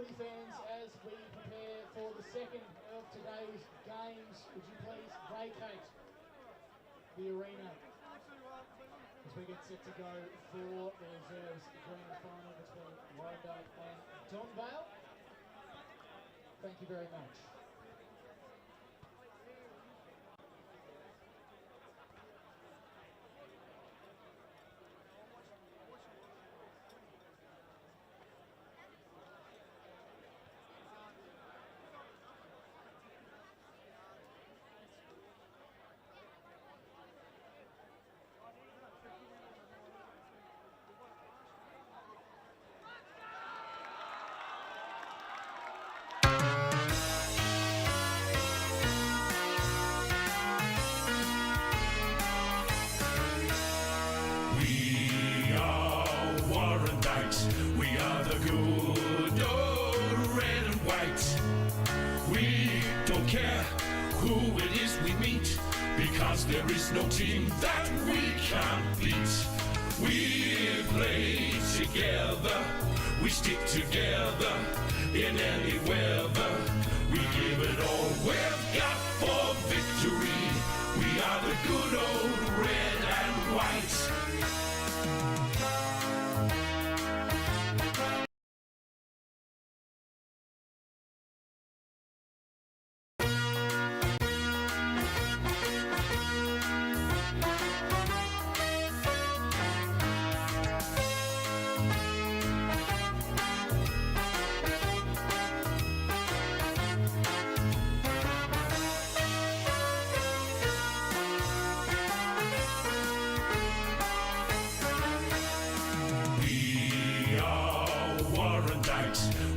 Footy fans, as we prepare for the second of today's games, would you please vacate the arena as we get set to go for the reserves grand final between Warrandyte and Donvale. Thank you very much. We are the good old red and white. We don't care who it is we meet, because there is no team that we can't beat. We play together, we stick together in any weather. We give it all we've got for victory. We are the good old red and white.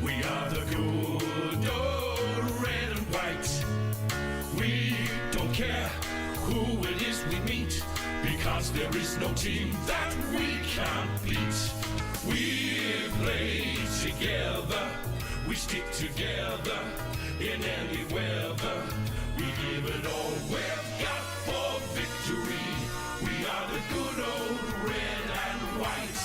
We are the good old red and white. We don't care who it is we meet, because there is no team that we can't beat. We play together, we stick together in any weather. We give it all we've got for victory. We are the good old red and white.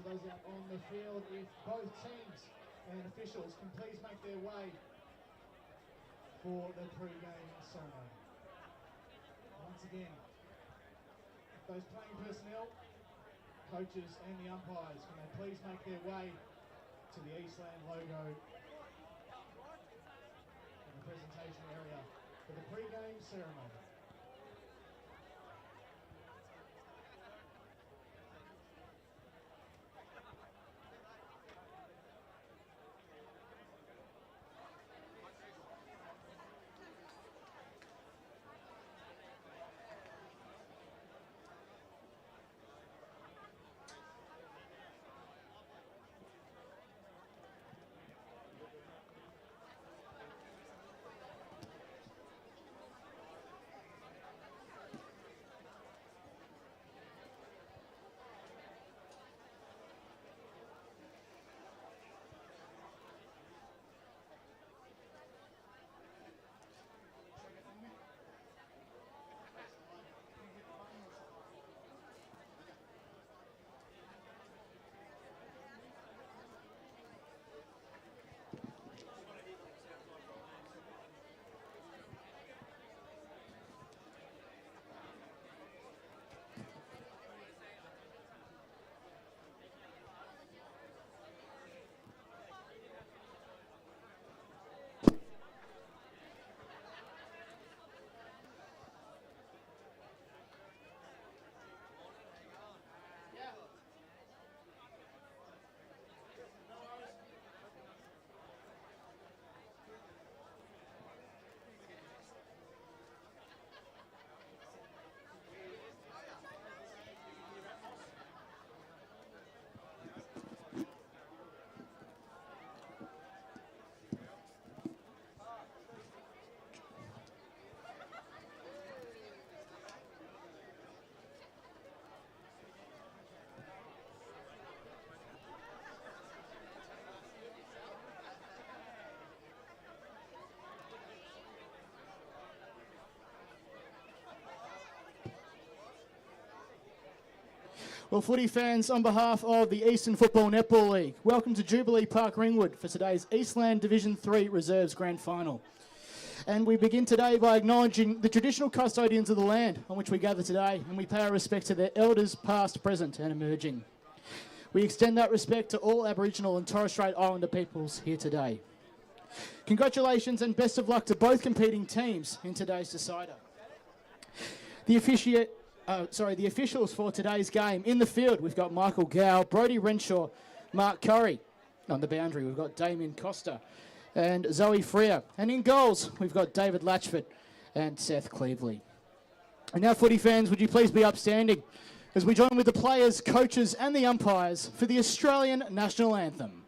To those out on the field, if both teams and officials can please make their way for the pre-game ceremony. Once again, those playing personnel, coaches and the umpires, can they please make their way to the Eastland logo in the presentation area for the pre-game ceremony. Well, footy fans, on behalf of the Eastern Football Netball League, welcome to Jubilee Park Ringwood for today's Eastland Division 3 Reserves Grand Final. And we begin today by acknowledging the traditional custodians of the land on which we gather today, and we pay our respect to their elders past, present and emerging. We extend that respect to all Aboriginal and Torres Strait Islander peoples here today. Congratulations and best of luck to both competing teams in today's decider. The officials for today's game. In the field, we've got Michael Gow, Brodie Renshaw, Mark Curry. On the boundary, we've got Damien Costa and Zoe Freer. And in goals, we've got David Latchford and Seth Cleveley. And now, footy fans, would you please be upstanding as we join with the players, coaches and the umpires for the Australian National Anthem.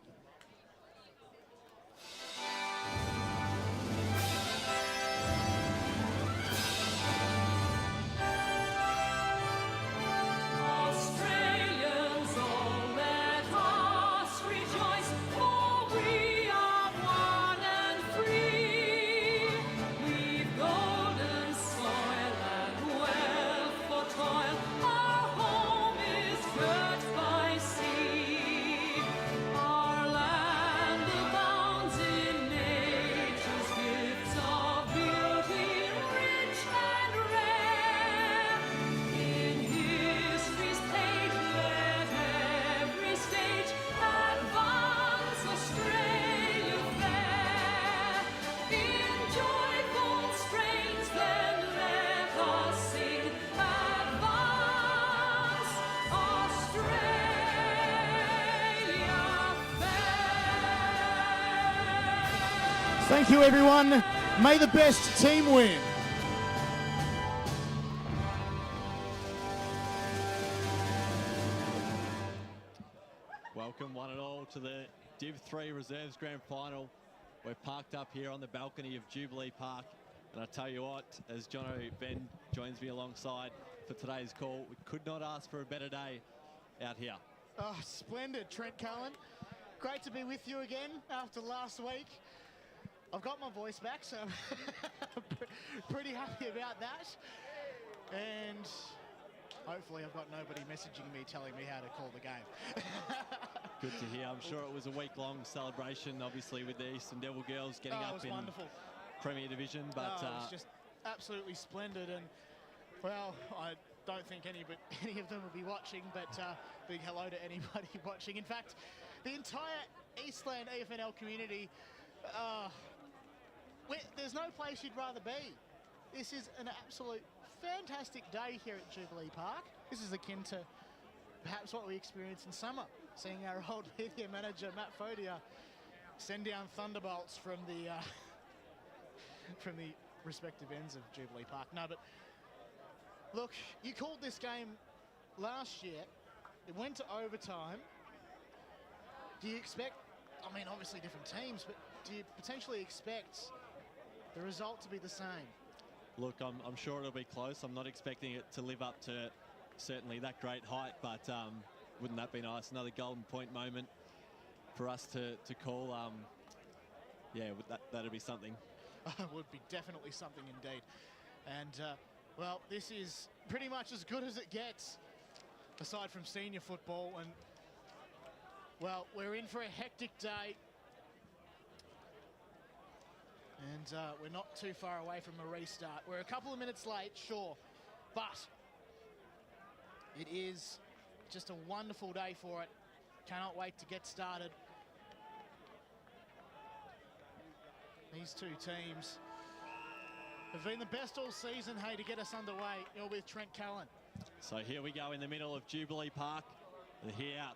Thank you, everyone. May the best team win. Welcome one and all to the Div 3 Reserves Grand Final. We're parked up here on the balcony of Jubilee Park. And I tell you what, as Jono Ben joins me alongside for today's call, we could not ask for a better day out here. Oh, splendid, Trent Cullen. Great to be with you again after last week. I've got my voice back, so I'm pretty happy about that. And hopefully I've got nobody messaging me telling me how to call the game. Good to hear. I'm sure it was a week-long celebration, obviously, with the Eastern Devil girls getting up in wonderful. Premier Division. But it was just absolutely splendid. And, well, I don't think any of them will be watching, but big hello to anybody watching. In fact, the entire Eastland EFNL community, there's no place you'd rather be. This is an absolute fantastic day here at Jubilee Park. This is akin to perhaps what we experienced in summer, seeing our old media manager, Matt Fodia, send down thunderbolts from the respective ends of Jubilee Park. No, but look, you called this game last year. It went to overtime. Do you expect, I mean, obviously different teams, but do you potentially expect the result to be the same? Look, I'm sure it'll be close. I'm not expecting it to live up to certainly that great height, but wouldn't that be nice? Another golden point moment for us to call. Yeah, that'd be something. Would be definitely something indeed. And, well, this is pretty much as good as it gets, aside from senior football. And, well, we're in for a hectic day. And we're not too far away from a restart. We're a couple of minutes late, sure, but it is just a wonderful day for it. Cannot wait to get started. These two teams have been the best all season, hey, to get us underway. You're with Trent Cullen. So here we go in the middle of Jubilee Park. The here out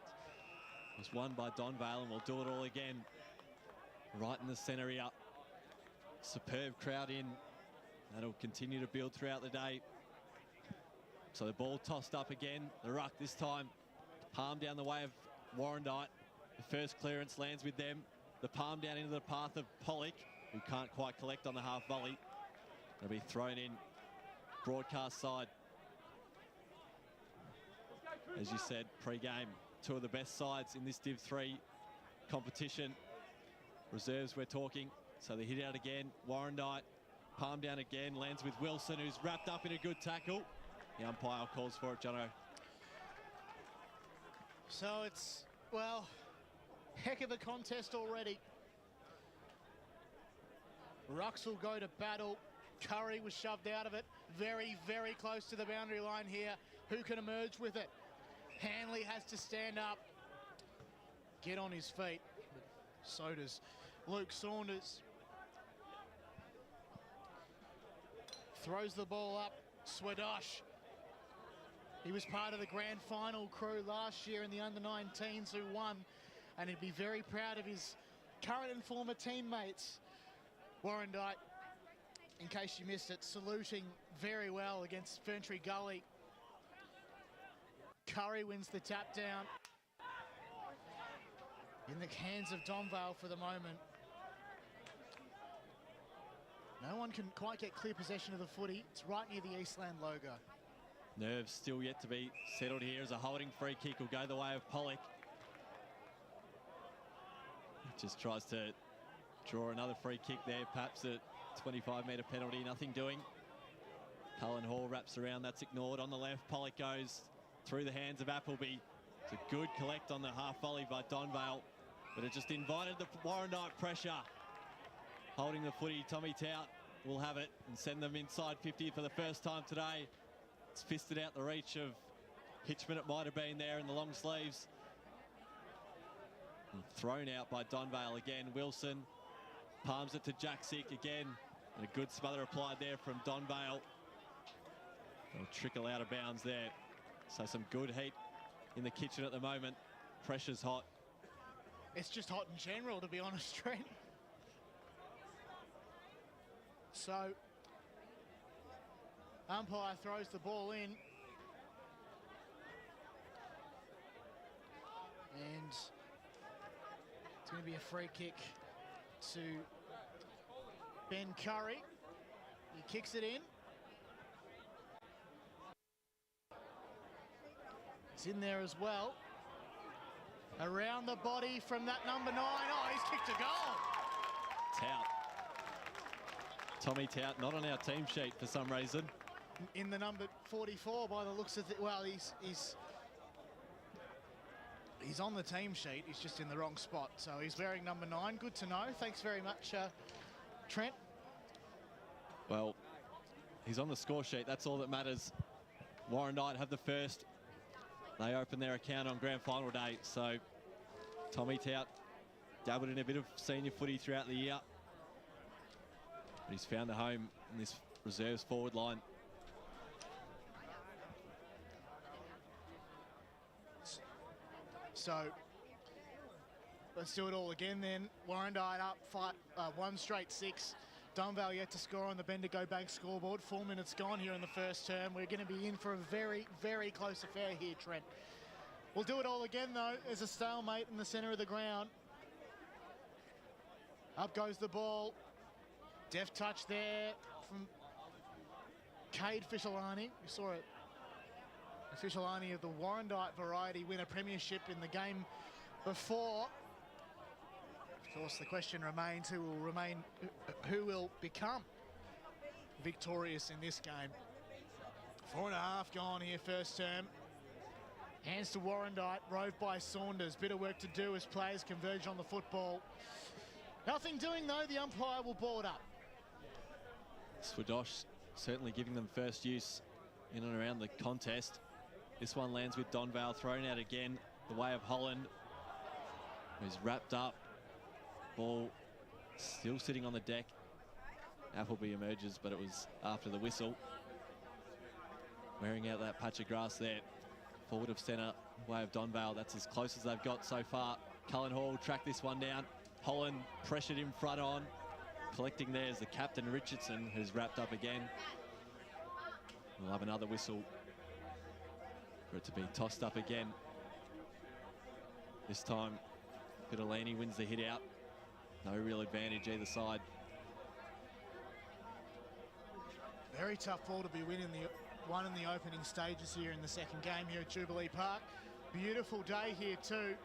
was won by Donvale, and we'll do it all again. Right in the centre here. Superb crowd in. That'll continue to build throughout the day. So the ball tossed up again. The ruck this time. Palm down the way of Warrandyte. The first clearance lands with them. The palm down into the path of Pollock, who can't quite collect on the half volley. It'll be thrown in broadcast side. As you said, pre-game, two of the best sides in this Div 3 competition. Reserves we're talking. So they hit out again. Warrandyte, palm down again, lands with Wilson, who's wrapped up in a good tackle. The umpire calls for it, Jono. So it's, well, heck of a contest already. Rucks will go to battle. Curry was shoved out of it. Very, very close to the boundary line here. Who can emerge with it? Hanley has to stand up, get on his feet. But so does Luke Saunders. Throws the ball up. Swadosh. He was part of the grand final crew last year in the under-19s who won, and he'd be very proud of his current and former teammates. Warrandyte, in case you missed it, saluting very well against Ferntree Gully. Curry wins the tap down. In the hands of Donvale for the moment. No one can quite get clear possession of the footy. It's right near the Eastland logo. Nerves still yet to be settled here as a holding free kick will go the way of Pollock. Just tries to draw another free kick there, perhaps a 25-metre penalty, nothing doing. Cullen Hall wraps around, that's ignored. On the left, Pollock goes through the hands of Appleby. It's a good collect on the half volley by Donvale, but it just invited the Warrandyte pressure. Holding the footy, Tommy Tout will have it and send them inside 50 for the first time today. It's fisted out the reach of Hitchman, it might have been there in the long sleeves. And thrown out by Donvale again. Wilson palms it to Jaksic again. And a good smother applied there from Donvale. They'll trickle out of bounds there. So some good heat in the kitchen at the moment. Pressure's hot. It's just hot in general, to be honest, Trent. So, umpire throws the ball in. And it's going to be a free kick to Ben Curry. He kicks it in. It's in there as well. Around the body from that number 9. Oh, he's kicked a goal. Tout. Tommy Tout not on our team sheet for some reason. In the number 44 by the looks of it. Well, he's on the team sheet. He's just in the wrong spot. So he's wearing number 9. Good to know. Thanks very much, Trent. Well, he's on the score sheet. That's all that matters. Warrandyte have the first. They open their account on grand final day. So Tommy Tout dabbled in a bit of senior footy throughout the year. But he's found a home in this reserves forward line. So let's do it all again then. Warrandyte up 1 straight 6. Donvale yet to score on the Bendigo Bank scoreboard. 4 minutes gone here in the first term. We're going to be in for a very, very close affair here, Trent. We'll do it all again though. There's a stalemate in the centre of the ground. Up goes the ball. Deft touch there from Cade Fishelani. We saw it. Fishelani of the Warrandyte variety win a premiership in the game before. Of course, the question remains who will become victorious in this game. 4.5 gone here first term. Hands to Warrandyte, rove by Saunders. Bit of work to do as players converge on the football. Nothing doing though, the umpire will ball it up. Swadosh certainly giving them first use in and around the contest. This one lands with Donvale thrown out again, the way of Holland, who's wrapped up. Ball still sitting on the deck. Appleby emerges, but it was after the whistle. Wearing out that patch of grass there. Forward of centre, way of Donvale. That's as close as they've got so far. Cullen Hall tracked this one down. Holland pressured in front on. Collecting there is the captain, Richardson, who's wrapped up again. We'll have another whistle for it to be tossed up again. This time, Pitalini wins the hit out. No real advantage either side. Very tough ball to be winning one in the opening stages here in the second game here at Jubilee Park. Beautiful day here too.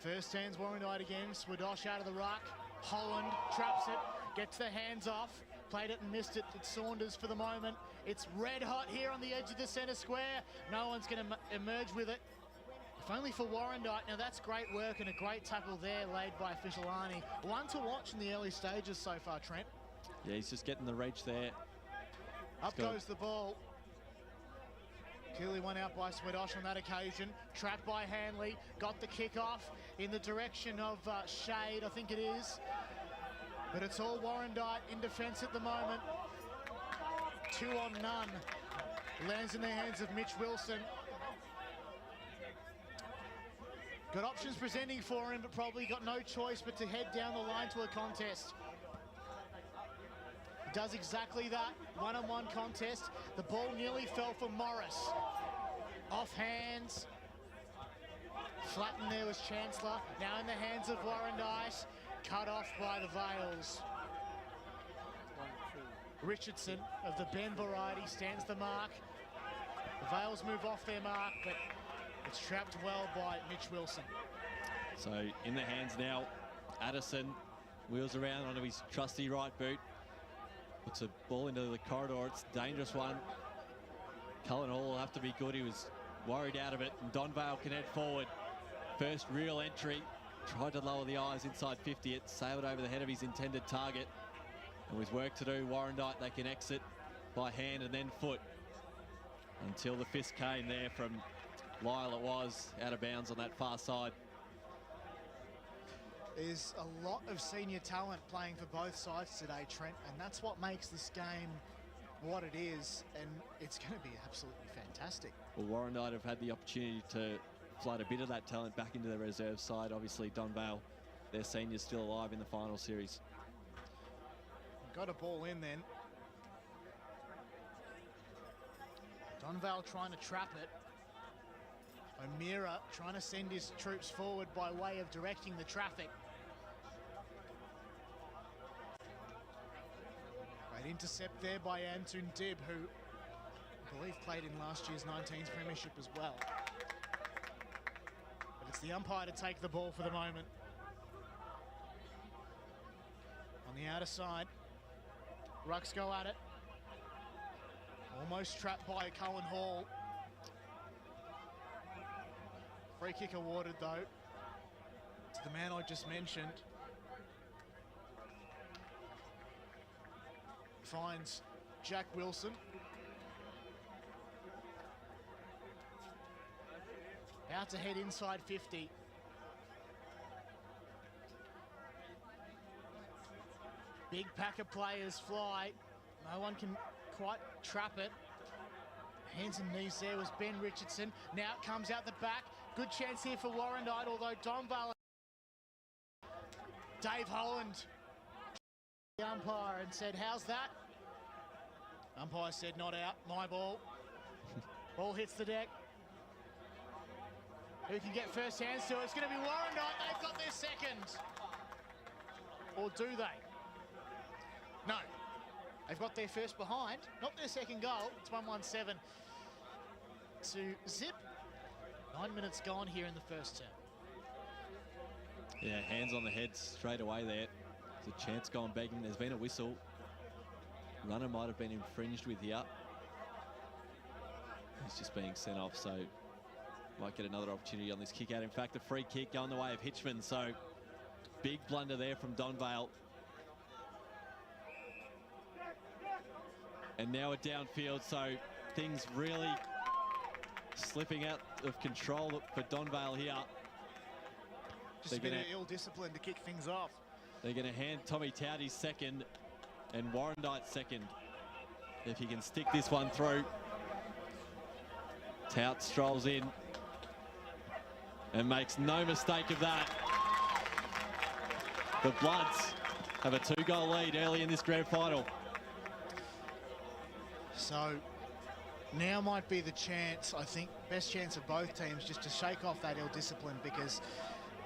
First hands Warrandyte again. Swadosh out of the ruck. Holland traps it, gets the hands off. Played it and missed it. It's Saunders for the moment. It's red hot here on the edge of the centre square. No one's going to emerge with it. Only for Warrandyte. Now that's great work and a great tackle there laid by official Arnie. One to watch in the early stages so far, Trent. Yeah, he's just getting the reach there. Up goes the ball. Clearly one out by Swedosh on that occasion. Trapped by Hanley. Got the kick off in the direction of Shade, I think it is. But it's all Warrandyte in defence at the moment. 2 on none. Lands in the hands of Mitch Wilson. Got options presenting for him, but probably got no choice but to head down the line to a contest. Does exactly that. One-on-one contest. The ball nearly fell for Morris. Off hands. Flattened there was Chancellor. Now in the hands of Warrandyte. Cut off by the Vales. Richardson of the Ben variety stands the mark. The Vales move off their mark, but it's trapped well by Mitch Wilson. So in the hands now, Addison wheels around onto his trusty right boot. Puts a ball into the corridor. It's a dangerous one. Cullen Hall will have to be good. He was worried out of it. And Donvale can head forward. First real entry. Tried to lower the eyes inside 50. It sailed over the head of his intended target. And with work to do, Warrandyte, they can exit by hand and then foot. Until the fist came there from Lyle, it was out of bounds on that far side. There's a lot of senior talent playing for both sides today, Trent, and that's what makes this game what it is, and it's going to be absolutely fantastic. Well, Warrandyte have had the opportunity to flood a bit of that talent back into the reserve side. Obviously, Donvale, their seniors, still alive in the final series. Got a ball in then. Donvale trying to trap it. O'Meara trying to send his troops forward by way of directing the traffic. Great intercept there by Antoon Dibb, who I believe played in last year's 19s premiership as well. But it's the umpire to take the ball for the moment. On the outer side, Rucks go at it. Almost trapped by Cullen Hall. Free kick awarded though to the man I just mentioned. Finds Jack Wilson. Out to head inside 50. Big pack of players fly. No one can quite trap it. Hands and knees there was Ben Richardson. Now it comes out the back. Good chance here for Warrandyte, although Donvale. Dave Holland, the umpire, and said, "How's that?" Umpire said, "Not out, my ball." Ball hits the deck. Who can get first hands to it? It's going to be Warrandyte. They've got their second. Or do they? No. They've got their first behind, not their second goal. It's 1-1-7 to Zip. 9 minutes gone here in the first term. Yeah, hands on the head straight away there. There's a chance gone begging. There's been a whistle. Runner might have been infringed with here. He's just being sent off, so might get another opportunity on this kick out. In fact, a free kick going the way of Hitchman, so big blunder there from Donvale. And now a downfield, so things really slipping out of control for Donvale here. Just a bit of ill discipline to kick things off. They're going to hand Tommy Towdy second and Warrandyte second. If he can stick this one through. Tout strolls in and makes no mistake of that. The Bloods have a 2-goal lead early in this grand final. So now might be the chance, I think, best chance of both teams just to shake off that ill discipline, because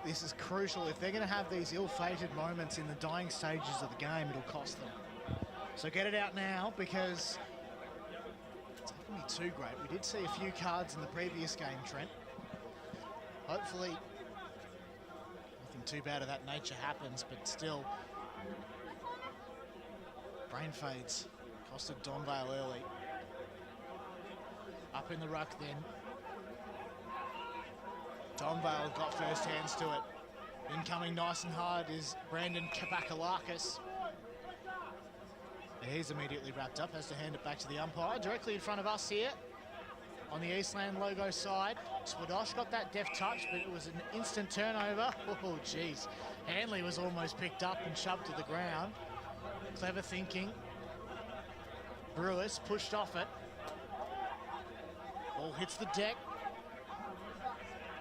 this is crucial. If they're going to have these ill-fated moments in the dying stages of the game, it'll cost them. So get it out now, because it's not going to be too great. We did see a few cards in the previous game, Trent. Hopefully nothing too bad of that nature happens, but still, brain fades. Costed Donvale early. Up in the ruck then. Donvale got first hands to it. Incoming nice and hard is Brandon Kabakalakis. And he's immediately wrapped up, has to hand it back to the umpire. Directly in front of us here on the Eastland logo side. Swadosh got that deft touch, but it was an instant turnover. Oh, geez. Hanley was almost picked up and shoved to the ground. Clever thinking. Brewers pushed off it. Ball hits the deck.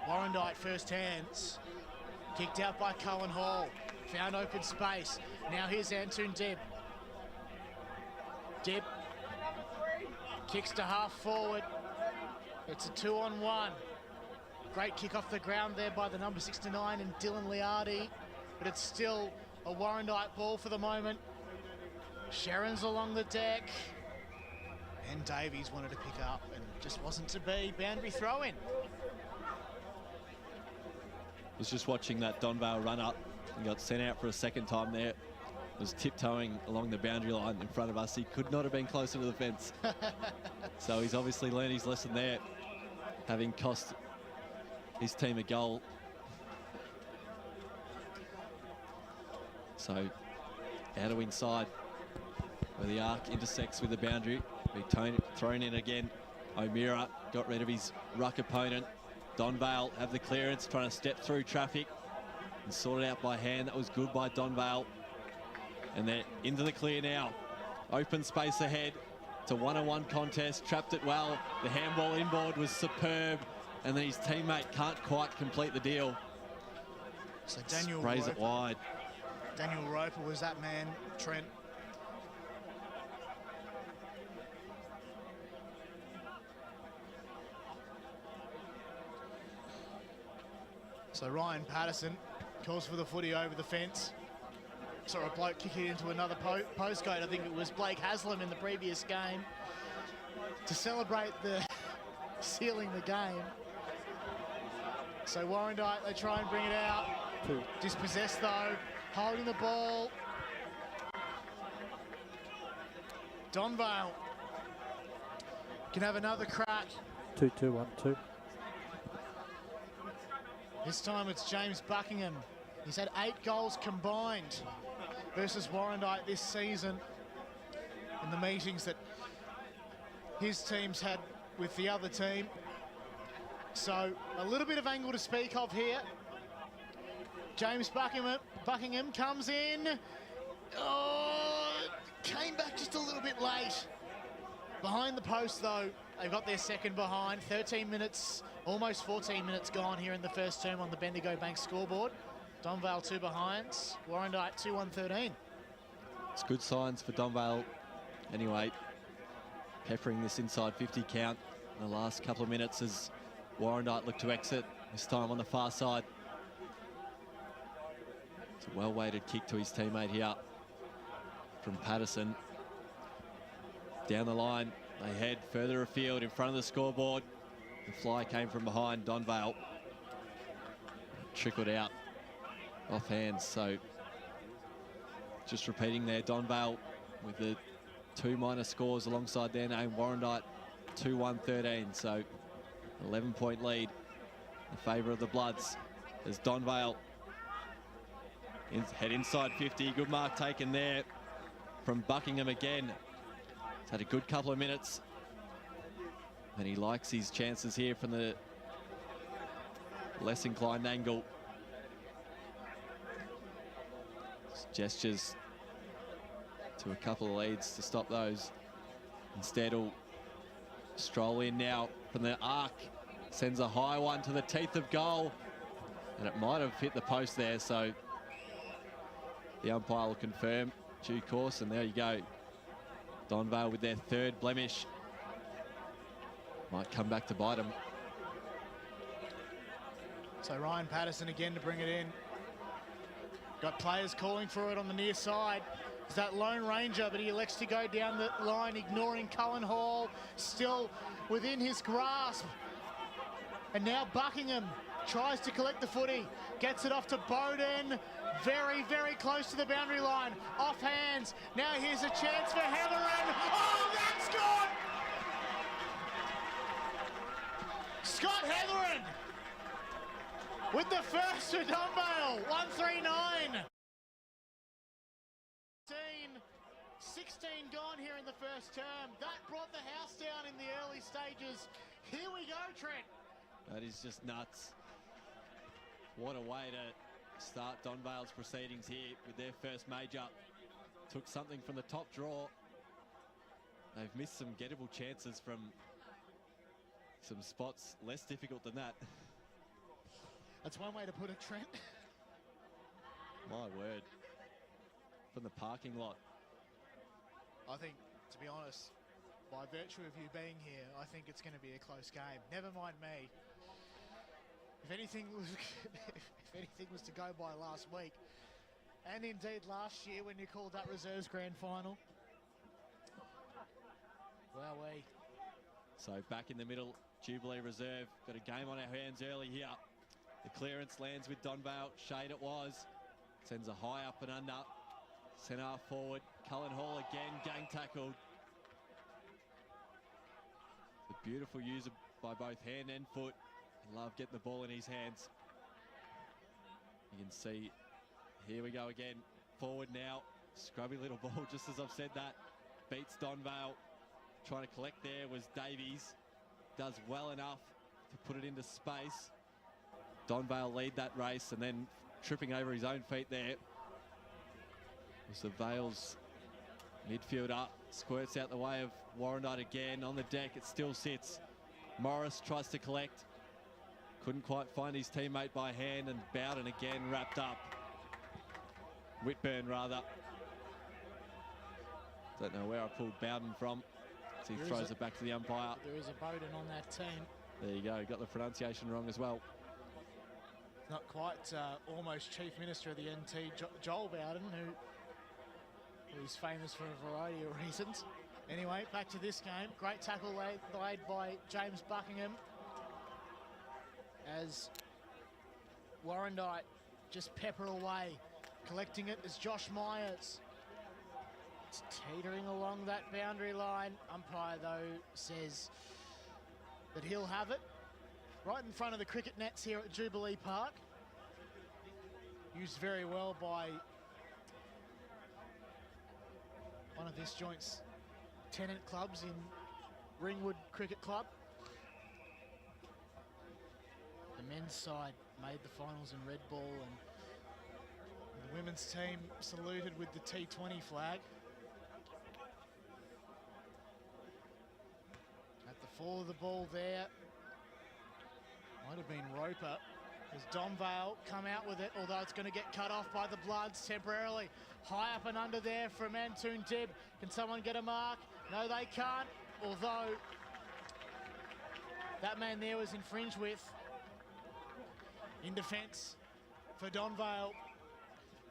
Warrandyte first hands. Kicked out by Cohen Hall. Found open space. Now here's Antoon Dib. Dib kicks to half forward. It's a 2-on-1. Great kick off the ground there by the number 69 and Dylan Liardi, but it's still a Warrandyte ball for the moment. Sharon's along the deck, and Davies wanted to pick up and just wasn't to be. Boundary throw in. Was just watching that Donvale run up and got sent out for a second time there. Was tiptoeing along the boundary line in front of us. He could not have been closer to the fence. So he's obviously learned his lesson there, having cost his team a goal. So out of inside where the arc intersects with the boundary. Be thrown in again. O'Meara got rid of his ruck opponent. Donvale have the clearance, trying to step through traffic and sort it out by hand. That was good by Donvale. And they're into the clear now. Open space ahead. It's a one-on-one contest. Trapped it well. The handball inboard was superb. And then his teammate can't quite complete the deal. So Daniel sprays it wide. Daniel Roper was that man, Trent. So Ryan Patterson calls for the footy over the fence. Saw a bloke kick it into another postcode. I think it was Blake Haslam in the previous game to celebrate the sealing the game. So Warrandyte, they try and bring it out. Dispossessed though, holding the ball. Donvale can have another crack. 2-2-1-2. This time it's James Buckingham. He's had 8 goals combined versus Warrandyte this season in the meetings that his team's had with the other team. So a little bit of angle to speak of here. James Buckingham comes in. Oh, came back just a little bit late. Behind the post though, they've got their second behind. 13 minutes, almost 14 minutes gone here in the first term on the Bendigo Bank scoreboard. Donvale 2 behinds, Warrandyte 2-1-13. It's good signs for Donvale anyway. Peppering this inside 50 count in the last couple of minutes as Warrandyte look to exit, this time on the far side. It's a well-weighted kick to his teammate here from Patterson. Down the line, they head further afield in front of the scoreboard. The fly came from behind Donvale. Trickled out off hands, so just repeating there, Donvale with the 2 minor scores alongside their name, Warrandyte 2-1-13, so 11-point lead in favour of the Bloods as Donvale head inside 50. Good mark taken there from Buckingham again. He's had a good couple of minutes and he likes his chances here from the less inclined angle. Gestures to a couple of leads to stop those. Instead he'll stroll in now from the arc, sends a high one to the teeth of goal, and it might have hit the post there, so the umpire will confirm due course, and there you go. Donvale with their 3rd blemish. Might come back to bite them. So Ryan Patterson again to bring it in. Got players calling for it on the near side. It's that Lone Ranger, but he elects to go down the line, ignoring Cullen Hall, still within his grasp. And now Buckingham tries to collect the footy, gets it off to Bowden, very, very close to the boundary line, off hands. Now here's a chance for Hetherin. Oh, that's good! Scott Hetherin with the first for Donvale, 139. 16 gone here in the first term. That brought the house down in the early stages. Here we go, Trent. That is just nuts. What a way to start Donvale's proceedings here with their first major. Took something from the top draw. They've missed some gettable chances from some spots less difficult than that. That's one way to put it, Trent. My word. From the parking lot. I think, to be honest, by virtue of you being here, I think it's going to be a close game. Never mind me. If anything was, if anything was to go by last week, and indeed last year when you called that reserves grand final, wowee. So back in the middle, Jubilee Reserve got a game on our hands early here. The clearance lands with Donvale. Shade it was. Sends a high up and under. Centre forward. Cullen Hall again, gang tackled. The beautiful user by both hand and foot. Love getting the ball in his hands. You can see, here we go again. Forward now. Scrubby little ball, just as I've said that. Beats Donvale. Trying to collect there was Davies. Does well enough to put it into space. Donvale lead that race and then tripping over his own feet there. Was the Vales midfielder. Squirts out the way of Warrandyte again. On the deck, it still sits. Morris tries to collect. Couldn't quite find his teammate by hand, and Bowden again wrapped up. Whitburn, rather. Don't know where I pulled Bowden from. So he throws it back to the umpire. There is a Bowden on that team. There you go. Got the pronunciation wrong as well. Not quite almost Chief Minister of the NT, Joel Bowden, who's famous for a variety of reasons. Anyway, back to this game. Great tackle laid by James Buckingham. As Warrandyte just pepper away. Collecting it is Josh Myers. It's teetering along that boundary line. Umpire, though, says that he'll have it. Right in front of the cricket nets here at Jubilee Park. Used very well by one of this joint's tenant clubs in Ringwood Cricket Club. The men's side made the finals in red ball, and the women's team saluted with the T20 flag. At the fall of the ball there, might have been Roper. As Donvale come out with it, although it's going to get cut off by the Bloods temporarily. High up and under there for Mantoon Dib. Can someone get a mark? No, they can't. Although that man there was infringed with. In defence for Donvale.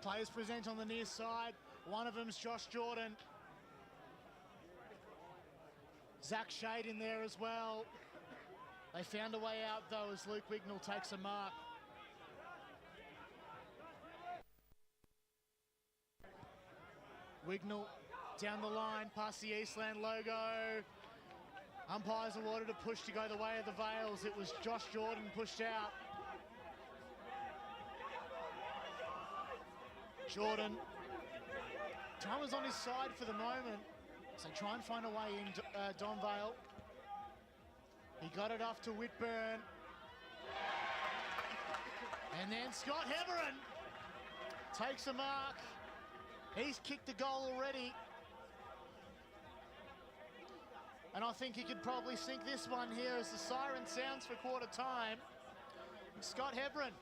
Players present on the near side. One of them's Josh Jordan. Zach Shade in there as well. They found a way out though as Luke Wignall takes a mark. Wignall down the line past the Eastland logo. Umpires awarded a push to go the way of the Vales. It was Josh Jordan pushed out. Jordan, time was on his side for the moment, so try and find a way in Donvale. He got it off to Whitburn. And then Scott Heverin takes a mark. He's kicked a goal already. And I think he could probably sink this one here as the siren sounds for quarter time. Scott Heverin.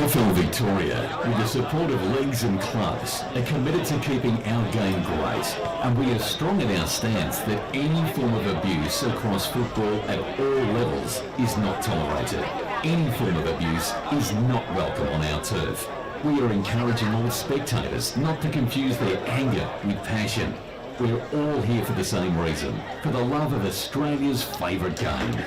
EFNL Victoria, with the support of leagues and clubs, are committed to keeping our game great, and we are strong in our stance that any form of abuse across football at all levels is not tolerated. Any form of abuse is not welcome on our turf. We are encouraging all spectators not to confuse their anger with passion. We're all here for the same reason, for the love of Australia's favourite game.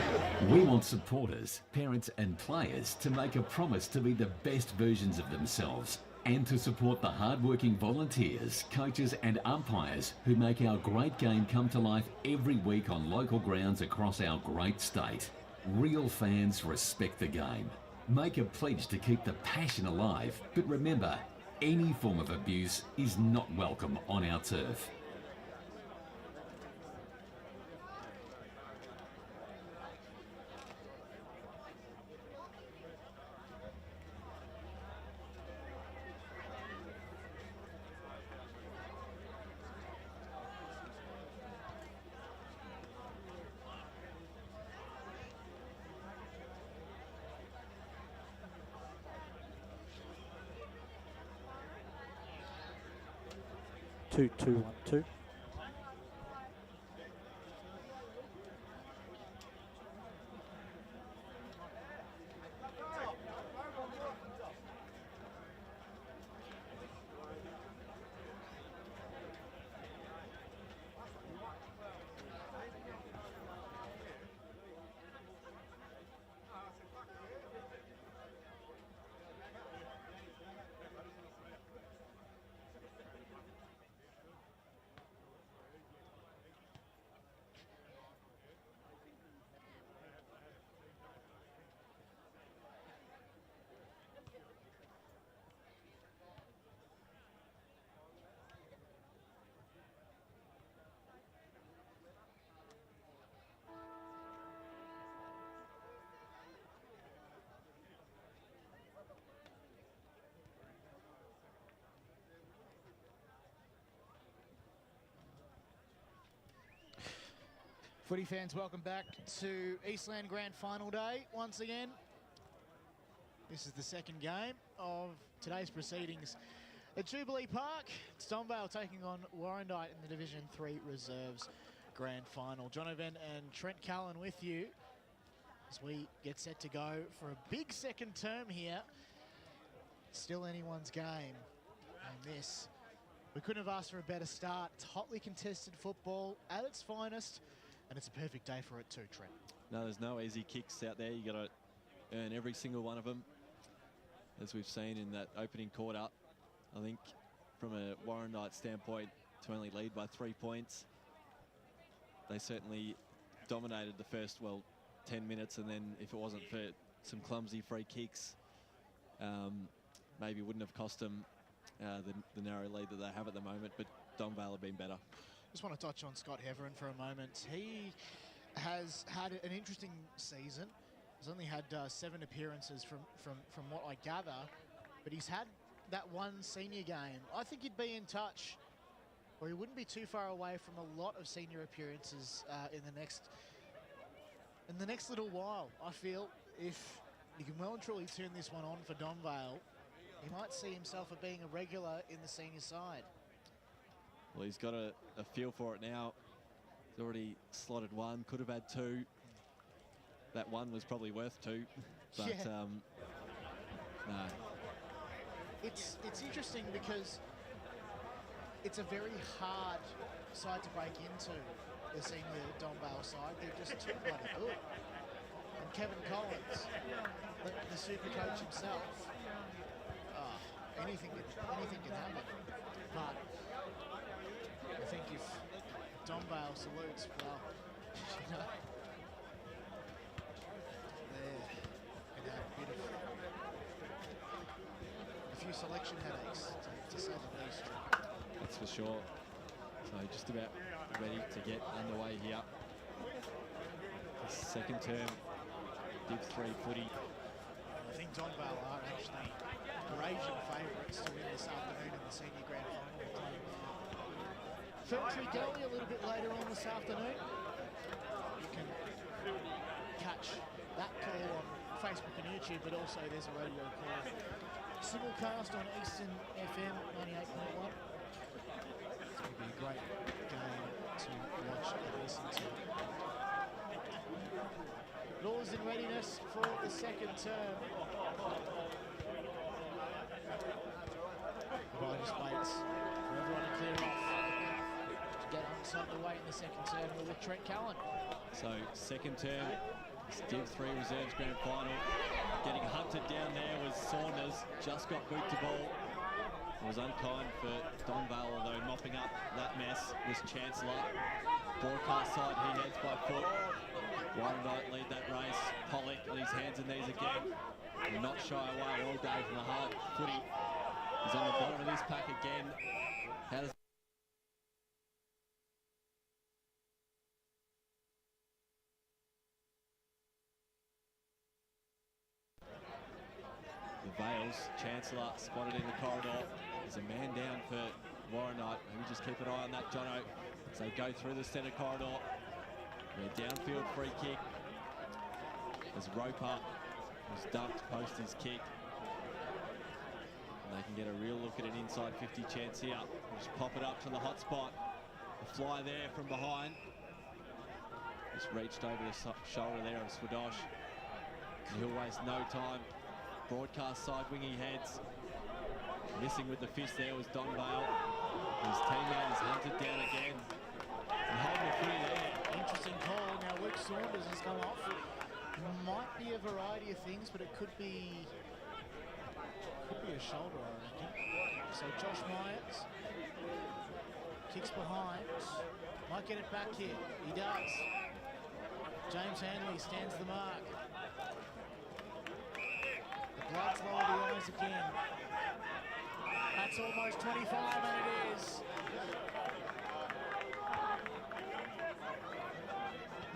We want supporters, parents and players to make a promise to be the best versions of themselves and to support the hard-working volunteers, coaches and umpires who make our great game come to life every week on local grounds across our great state. Real fans respect the game. Make a pledge to keep the passion alive, but remember, any form of abuse is not welcome on our turf. Two, 2-1-2. Footy fans, welcome back to Eastland Grand Final Day once again. This is the second game of today's proceedings at Jubilee Park. It's Donvale taking on Warrandyte in the Division 3 Reserves Grand Final. Donovan and Trent Callan with you as we get set to go for a big second term here. Still anyone's game. And this, we couldn't have asked for a better start. It's hotly contested football at its finest. And it's a perfect day for it too, Trent. No, there's no easy kicks out there. You got to earn every single one of them. As we've seen in that opening quarter, I think from a Warrandyte standpoint, to only lead by 3 points, they certainly dominated the first, 10 minutes. And then if it wasn't for some clumsy free kicks, maybe wouldn't have cost them the narrow lead that they have at the moment. But Donvale have been better. Just want to touch on Scott Heverin for a moment. He has had an interesting season. He's only had 7 appearances from what I gather, but he's had that one senior game. I think he'd be in touch, or he wouldn't be too far away from a lot of senior appearances in the next little while. I feel if he can well and truly turn this one on for Donvale, he might see himself as being a regular in the senior side. Well, he's got a feel for it now. He's already slotted 1, could have had 2. That 1 was probably worth 2, but yeah. No. It's interesting because it's a very hard side to break into, the senior Donvale side. They're just too bloody good. And Kevin Collins, the super coach himself, anything can happen. But I think if Donvale salutes, well, you know, they're going to have a few selection headaches, to say the least. That's for sure. So just about ready to get underway here. The second term, Div 3 footy. I think Donvale are actually raging favourites to win this afternoon in the senior grand final. Ferntree Gully a little bit later on this afternoon. You can catch that call on Facebook and YouTube, but also there's a radio call. Simulcast on Eastern FM 98.1. It's going to be a great game to watch and listen to. Laws in readiness for the second term. Provide just waits for everyone to clear off to get on the way in the second term with Trent Callan. So second term, Div 3 Reserves Grand Final. Getting hunted down there was Saunders, just got boot to ball. It was unkind for Donvale, although mopping up that mess was Chancellor. Broadcast side, he heads by foot. Warrandyte lead that race. Pollock on his hands and knees again. Will not shy away all day from the hard footy. He's on the bottom of this pack again. How does the Vales, Chancellor spotted in the corridor. There's a man down for Warrandyte. Maybe just keep an eye on that, Jono, as they go through the centre corridor. Yeah, downfield free kick. As Roper was dumped post his kick. And they can get a real look at an inside 50 chance here. Just pop it up to the hot spot. The fly there from behind. Just reached over the shoulder there of Swadosh. He'll waste no time. Broadcast side wingy heads. Missing with the fist there was Donvale. His teammate is hunted down again. And holding the footy there. Interesting call. Now Luke Saunders has come off. Might be a variety of things, but it could be a shoulder, I reckon. So Josh Myers kicks behind. Might get it back here. He does. James Hanley stands the mark. The blood's lower the eyes again. That's almost 25, and it is.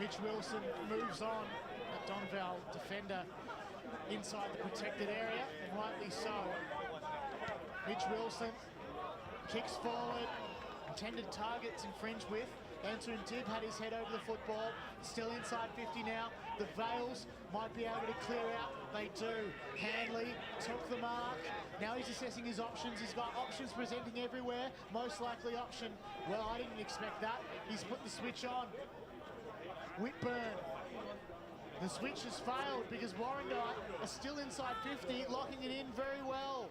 Mitch Wilson moves on. That Donvale defender inside the protected area, and rightly so. Mitch Wilson kicks forward. Intended targets infringed with. Antoine Dibb had his head over the football. Still inside 50 now. The Vales might be able to clear out. They do. Hanley took the mark. Now he's assessing his options. He's got options presenting everywhere. Most likely option. Well, I didn't expect that. He's put the switch on. Whitburn. The switch has failed because Warrandyte are still inside 50, locking it in very well.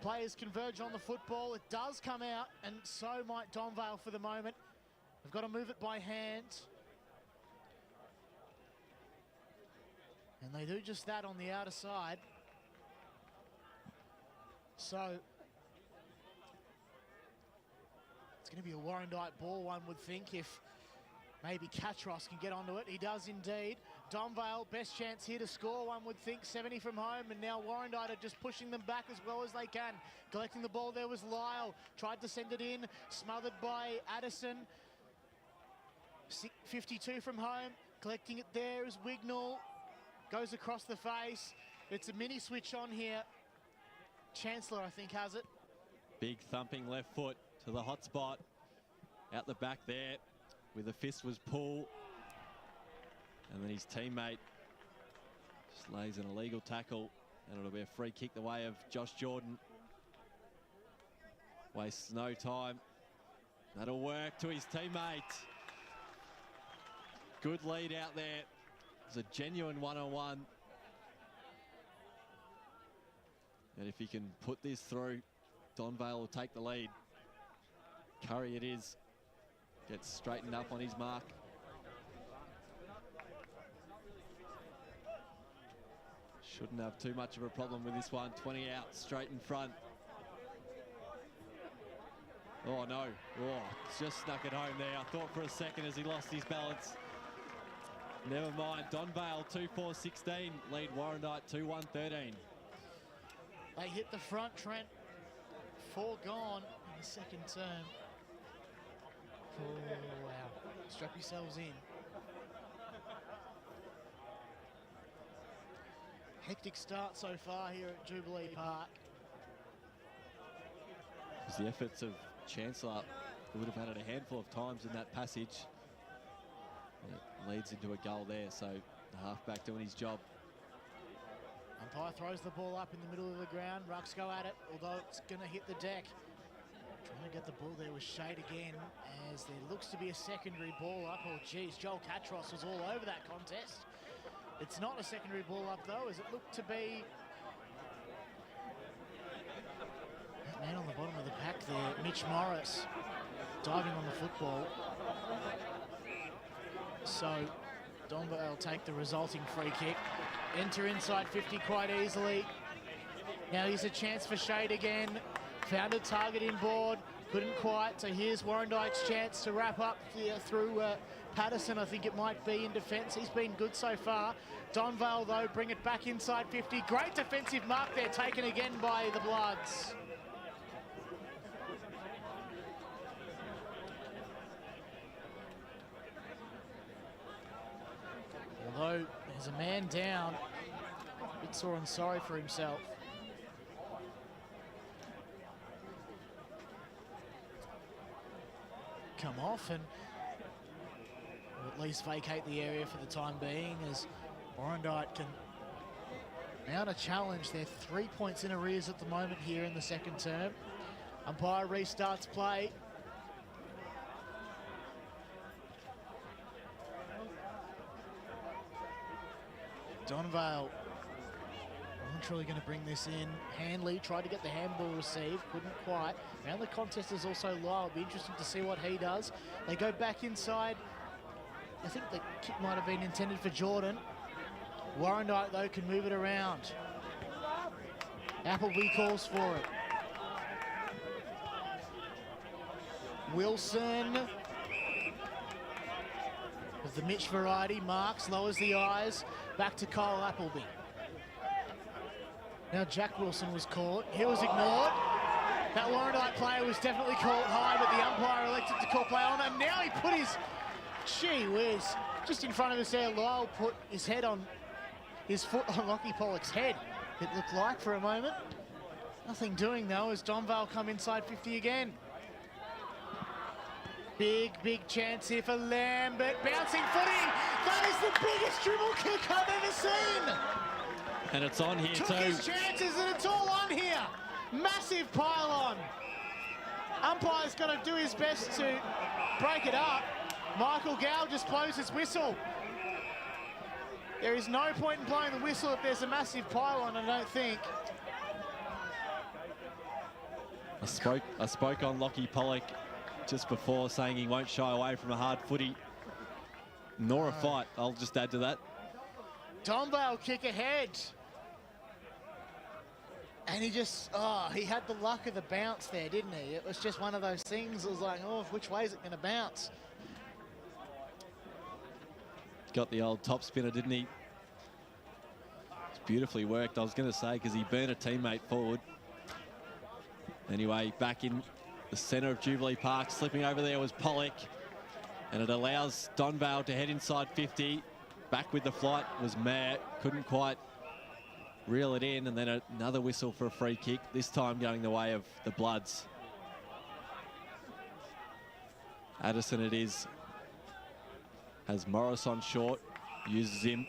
Players converge on the football. It does come out, and so might Donvale for the moment. They've got to move it by hand. And they do just that on the outer side. So it's going to be a Warrandyte ball, one would think, if maybe Catros can get onto it. He does indeed. Donvale, best chance here to score, one would think. 70 from home, and now Warrandyte are just pushing them back as well as they can. Collecting the ball there was Lyle. Tried to send it in, smothered by Addison. 52 from home. Collecting it there is Wignall. Goes across the face. It's a mini switch on here. Chancellor, I think, has it. Big thumping left foot to the hot spot. Out the back there, with the fist was Poole. And then his teammate just lays an illegal tackle, and it'll be a free kick the way of Josh Jordan. Wastes no time. That'll work to his teammate. Good lead out there. It's a genuine one-on-one. And if he can put this through, Donvale will take the lead. Curry it is. Gets straightened up on his mark. Shouldn't have too much of a problem with this one. 20 out, straight in front. Oh no, oh, just snuck it home there. I thought for a second as he lost his balance. Never mind, Donvale 2-4-16, lead Warrandyte 2-1-13. They hit the front, Trent. 4 gone in the second term. Oh, wow. Strap yourselves in. Hectic start so far here at Jubilee Park. It's the efforts of Chancellor, who would have had it a handful of times in that passage. And it leads into a goal there, so the halfback doing his job. Umpire throws the ball up in the middle of the ground. Rucks go at it, although it's going to hit the deck. Trying to get the ball there with Shade again, as there looks to be a secondary ball up. Oh, geez, Joel Catros was all over that contest. It's not a secondary ball up, though, as it looked to be... That man on the bottom of the pack there, Mitch Morris, diving on the football. So Donvale will take the resulting free kick. Enter inside 50 quite easily. Now here's a chance for Shade again. Found a target inboard, couldn't quite. So here's Warrandyte's chance to wrap up through Patterson, I think it might be, in defence. He's been good so far. Donvale, though, bring it back inside 50. Great defensive mark there, taken again by the Bloods. Although there's a man down, a bit sore and sorry for himself. Come off and will at least vacate the area for the time being, as Warrandyte can mount a challenge. They're 3 points in arrears at the moment here in the second term. Umpire restarts play. Donvale, truly going to bring this in. Hanley tried to get the handball received, couldn't quite. Now the contest is also low. It'll be interesting to see what he does. They go back inside. I think the kick might have been intended for Jordan. Warrandyte, though, can move it around. Appleby calls for it. Wilson, with the Mitch variety, marks, lowers the eyes. Back to Kyle Appleby. Now Jack Wilson was caught. He was ignored. That Warrandyte player was definitely caught high, but the umpire elected to call play on, and now he put his, gee whiz, just in front of us there. Lyle put his head on, his foot on Lockie Pollock's head, it looked like for a moment. Nothing doing though, as Donvale come inside 50 again. Big chance here for Lambert. Bouncing footing. That is the biggest dribble kick I've ever seen. And it's on here Took too. his chances and it's all on here. Massive pylon. Umpire's got to do his best to break it up. Michael Gow just blows his whistle. There is no point in blowing the whistle if there's a massive pylon, I don't think. I spoke on Lockie Pollock just before, saying he won't shy away from a hard footy, nor a fight. I'll just add to that. Donvale kick ahead. And he just, he had the luck of the bounce there, didn't he? It was just one of those things. It was like, which way is it going to bounce? Got the old top spinner, didn't he? It's beautifully worked, I was going to say, because he burned a teammate forward. Anyway, back in the centre of Jubilee Park, slipping over there was Pollock, and it allows Donvale to head inside 50. Back with the flight was Mayer, couldn't quite reel it in, and then another whistle for a free kick, this time going the way of the Bloods. Addison it is, has Morris on short, uses him.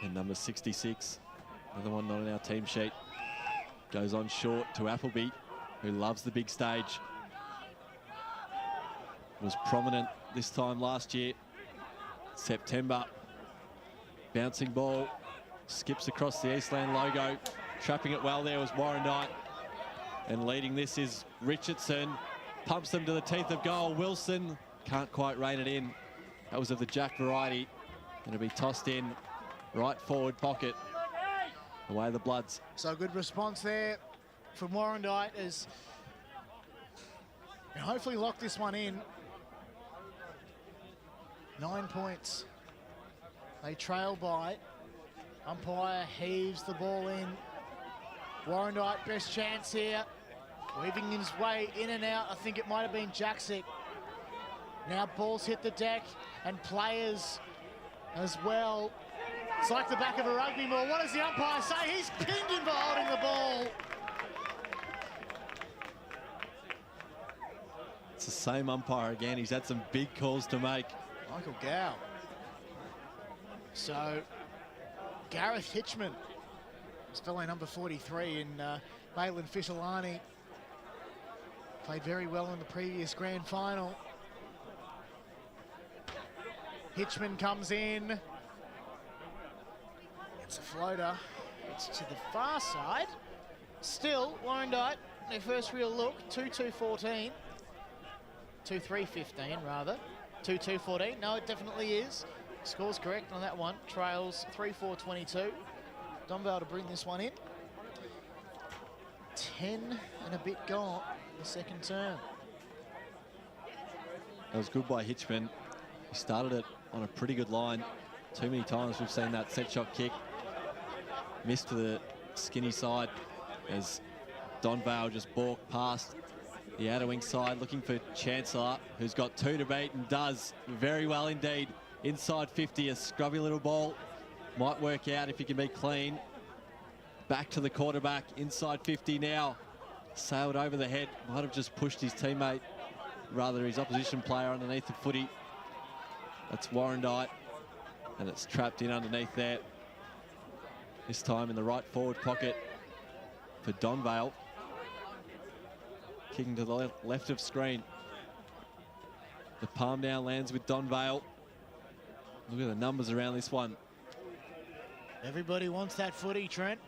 And number 66, another one not on our team sheet, goes on short to Appleby, who loves the big stage. Was prominent this time last year, September. Bouncing ball, skips across the Eastland logo. Trapping it well there was Warrandyte. And leading this is Richardson. Pumps them to the teeth of goal. Wilson can't quite rein it in. That was of the Jack variety. And it'll be tossed in right forward pocket. Away the Bloods. So good response there from Warrandyte as and hopefully lock this one in. 9 points. They trail by. Umpire heaves the ball in. Warrandyte best chance here. Weaving his way in and out. I think it might have been Jaksic. Now balls hit the deck and players as well. It's like the back of a rugby ball. What does the umpire say? He's pinned him for holding the ball. It's the same umpire again. He's had some big calls to make. Michael Gow. So Gareth Hitchman, his fellow number 43 in Balin Fishelani, played very well in the previous grand final. Hitchman comes in. It's a floater. It's to the far side. Still, Warrandyte, their first real look, 2-2-14. 2-3-15 rather. 2-2-14. No, it definitely is. Score's correct on that one. Trails 3-4-22. Donvale to bring this one in. 10 and a bit gone in the second term. That was good by Hitchman. He started it on a pretty good line. Too many times we've seen that set shot kick missed to the skinny side as Donvale just balked past the outer wing side, looking for Chancellor, who's got 2 to beat and does very well indeed. Inside 50, a scrubby little ball. Might work out if he can be clean. Back to the quarterback, inside 50 now. Sailed over the head, might have just pushed his teammate, rather his opposition player underneath the footy. That's Warrandyte, and it's trapped in underneath there. This time in the right forward pocket for Donvale. Kicking to the left of screen. The palm down lands with Donvale. Look at the numbers around this one. Everybody wants that footy, Trent.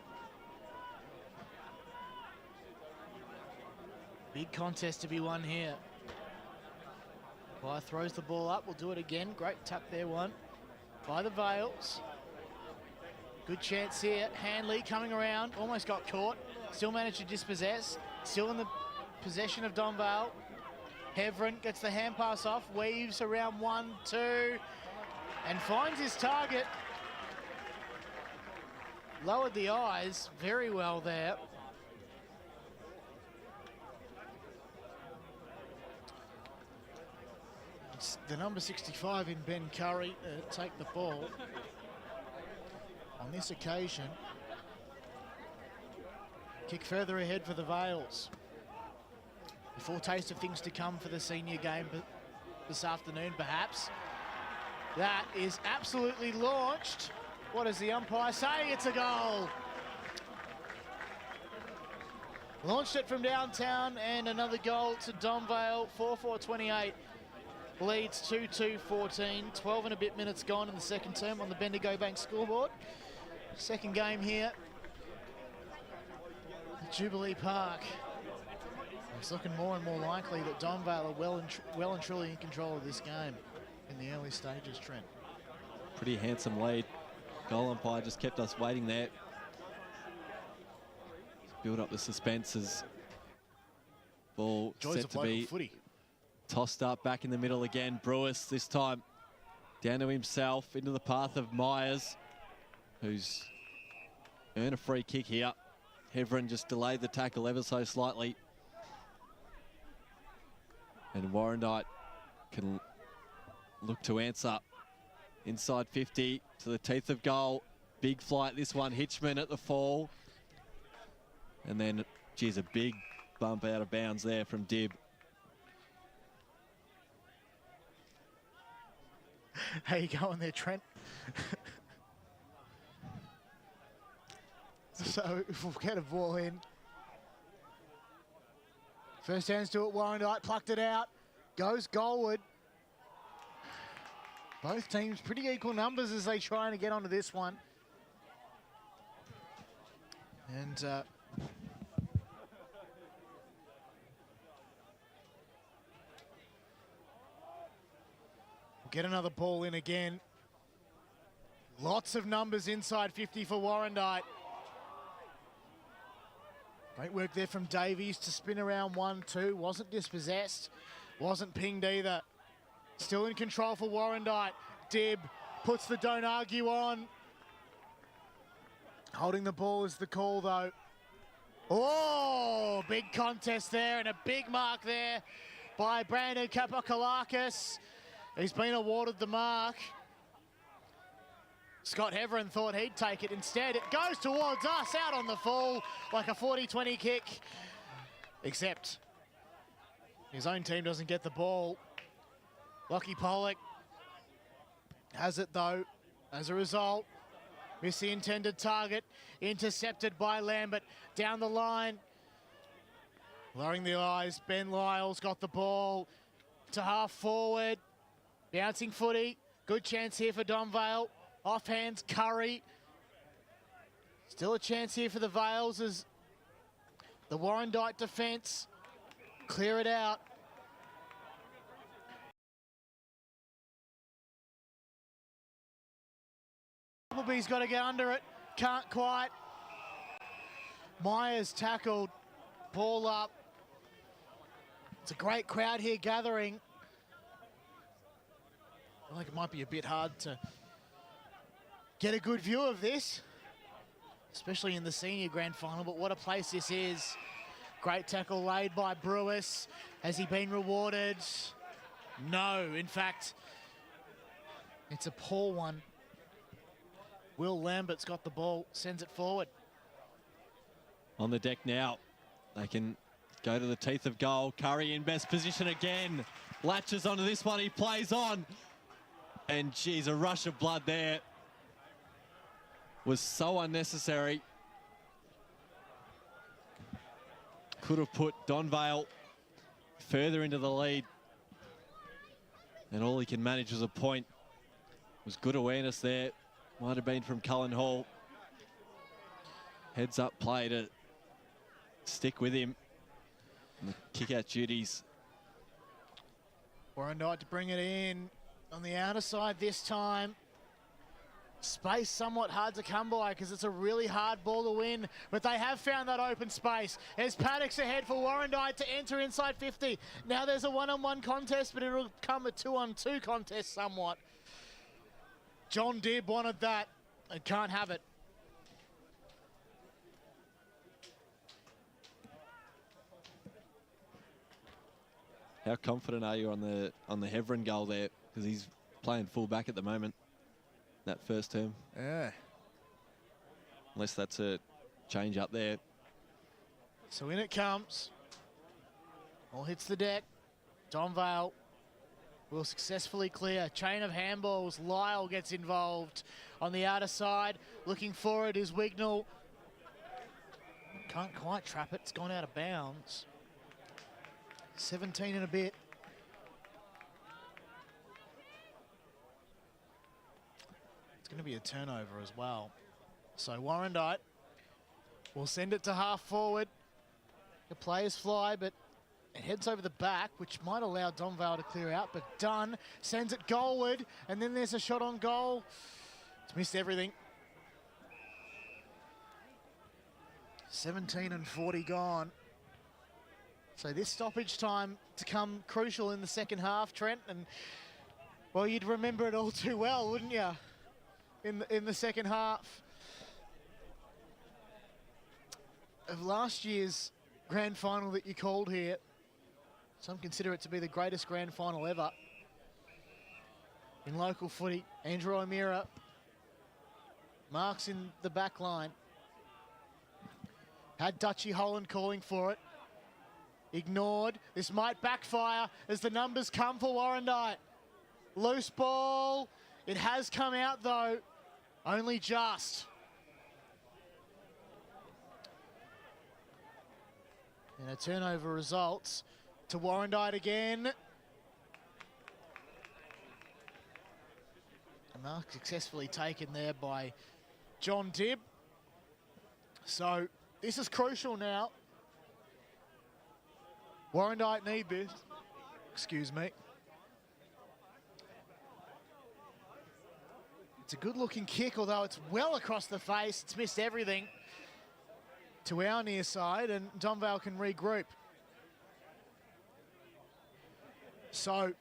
Big contest to be won here. By throws the ball up, we'll do it again. Great tap there, one by the Vales. Good chance here. Hanley coming around, almost got caught. Still managed to dispossess. Still in the possession of Donvale. Hevron gets the hand pass off, weaves around 1-2, and finds his target. Lowered the eyes very well there. It's the number 65 in Ben Curry take the ball. On this occasion, kick further ahead for the Vales. A foretaste of things to come for the senior game this afternoon, perhaps. That is absolutely launched. What does the umpire say? It's a goal. Launched it from downtown, and another goal to Donvale. 4-4-28 leads 2-2-14. 12 and a bit minutes gone in the second term on the Bendigo Bank scoreboard. Second game here at Jubilee Park. It's looking more and more likely that Donvale are well and truly in control of this game in the early stages, Trent. Pretty handsome lead. Goal umpire just kept us waiting there. Build up the suspense as ball set to be footy. Tossed up back in the middle again. Brewis this time down to himself into the path of Myers, who's earned a free kick here. Hevron just delayed the tackle ever so slightly. And Warrandyte can look to answer. Inside 50 to the teeth of goal. Big flight this one. Hitchman at the fall. And then, geez, a big bump out of bounds there from Dib. How you going there, Trent? So if we'll get a ball in. First hands to it, Warrandyte plucked it out. Goes goalward. Both teams pretty equal numbers as they try to get onto this one. And we'll get another ball in again. Lots of numbers inside 50 for Warrandyte. Great work there from Davies to spin around 1-2. Wasn't dispossessed. Wasn't pinged either. Still in control for Warrandyte. Dib puts the don't argue on. Holding the ball is the call though. Oh, big contest there and a big mark there by Brandon Kapakalakis. He's been awarded the mark. Scott Hevron thought he'd take it. Instead, it goes towards us, out on the full, like a 40-20 kick. Except his own team doesn't get the ball. Lockie Pollock has it though. As a result, miss the intended target, intercepted by Lambert. Down the line, lowering the eyes, Ben Lyle's got the ball to half forward. Bouncing footy, good chance here for Donvale. Off hands, Curry. Still a chance here for the Vales as the Warrandyte defence clear it out. Appleby's got to get under it, can't quite. Myers tackled, ball up. It's a great crowd here gathering. I think it might be a bit hard to get a good view of this, especially in the senior grand final, but what a place this is. Great tackle laid by Brewis. Has he been rewarded? No, in fact, it's a poor one. Will Lambert's got the ball, sends it forward. On the deck now. They can go to the teeth of goal. Curry in best position again. Latches onto this one, he plays on. And geez, a rush of blood there was so unnecessary. Could have put Donvale further into the lead. And all he can manage was a point. It was good awareness there. Might have been from Cullen Hall. Heads up play to stick with him. And the kick out duties. Warrandyte to bring it in on the outer side this time. Space somewhat hard to come by because it's a really hard ball to win, but they have found that open space. There's Paddocks ahead for Warrandyte to enter inside 50. Now there's a one-on-one contest, but it'll come a two-on-two contest somewhat. John Dibb wanted that and can't have it. How confident are you on the Heverin goal there? Because he's playing full back at the moment. That first term. Yeah. Unless that's a change up there. So in it comes. Ball hits the deck. Donvale will successfully clear. Chain of handballs. Lyle gets involved on the outer side. Looking for it is Wignall. Can't quite trap it. It's gone out of bounds. 17 and a bit. It's going to be a turnover as well. So Warrandyte will send it to half forward. The players fly, but it heads over the back, which might allow Donvale to clear out, but Dunn sends it goalward, and then there's a shot on goal. It's missed everything. 17 and 40 gone. So this stoppage time to come crucial in the second half, Trent, and well, you'd remember it all too well, wouldn't you? In the second half of last year's grand final that you called here. Some consider it to be the greatest grand final ever in local footy. Andrew O'Meara marks in the back line. Had Dutchy Holland calling for it. Ignored. This might backfire as the numbers come for Warrandyte. Loose ball. It has come out though. Only just. And a turnover results to Warrandyte again. A mark successfully taken there by John Dibb. So this is crucial now. Warrandyte need this. Excuse me. It's a good looking kick, although it's well across the face. It's missed everything to our near side, and Donvale can regroup. So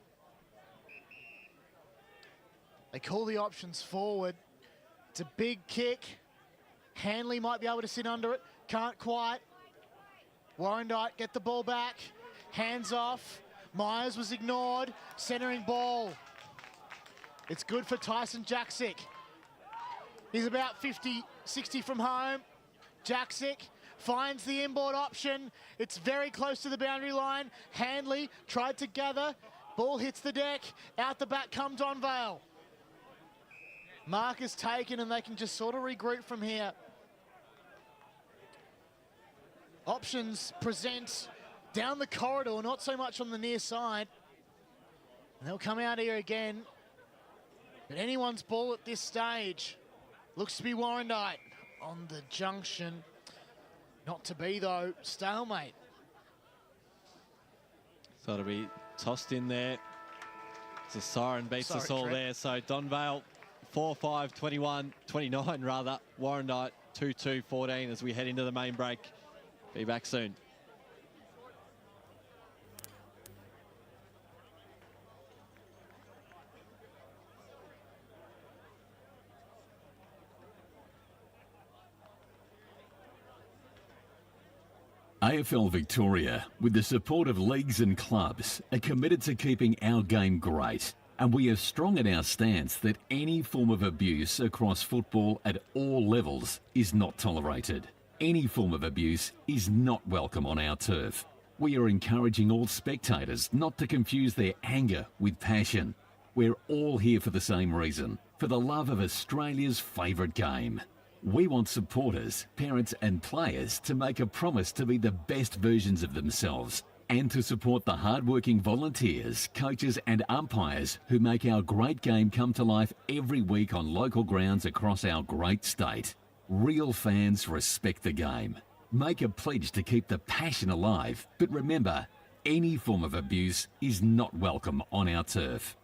they call the options forward. It's a big kick. Hanley might be able to sit under it. Can't quite. Warrandyte get the ball back. Hands off. Myers was ignored. Centering ball. It's good for Tyson Jaksic. He's about 50, 60 from home. Jaksic finds the inboard option. It's very close to the boundary line. Handley tried to gather. Ball hits the deck. Out the back comes Donvale. Mark is taken and they can just sort of regroup from here. Options present down the corridor, not so much on the near side. And they'll come out here again. But anyone's ball at this stage. Looks to be Warrandyte on the junction. Not to be though, stalemate. So it'll be tossed in there. The siren beats us all Trent. there. So Donvale 4-5, 21, 29 rather. Warrandyte 2-2, 14 as we head into the main break. Be back soon. AFL Victoria, with the support of leagues and clubs, are committed to keeping our game great. And we are strong in our stance that any form of abuse across football at all levels is not tolerated. Any form of abuse is not welcome on our turf. We are encouraging all spectators not to confuse their anger with passion. We're all here for the same reason, for the love of Australia's favourite game. We want supporters, parents and players to make a promise to be the best versions of themselves and to support the hard-working volunteers, coaches and umpires who make our great game come to life every week on local grounds across our great state. Real fans respect the game. Make a pledge to keep the passion alive, but remember, any form of abuse is not welcome on our turf.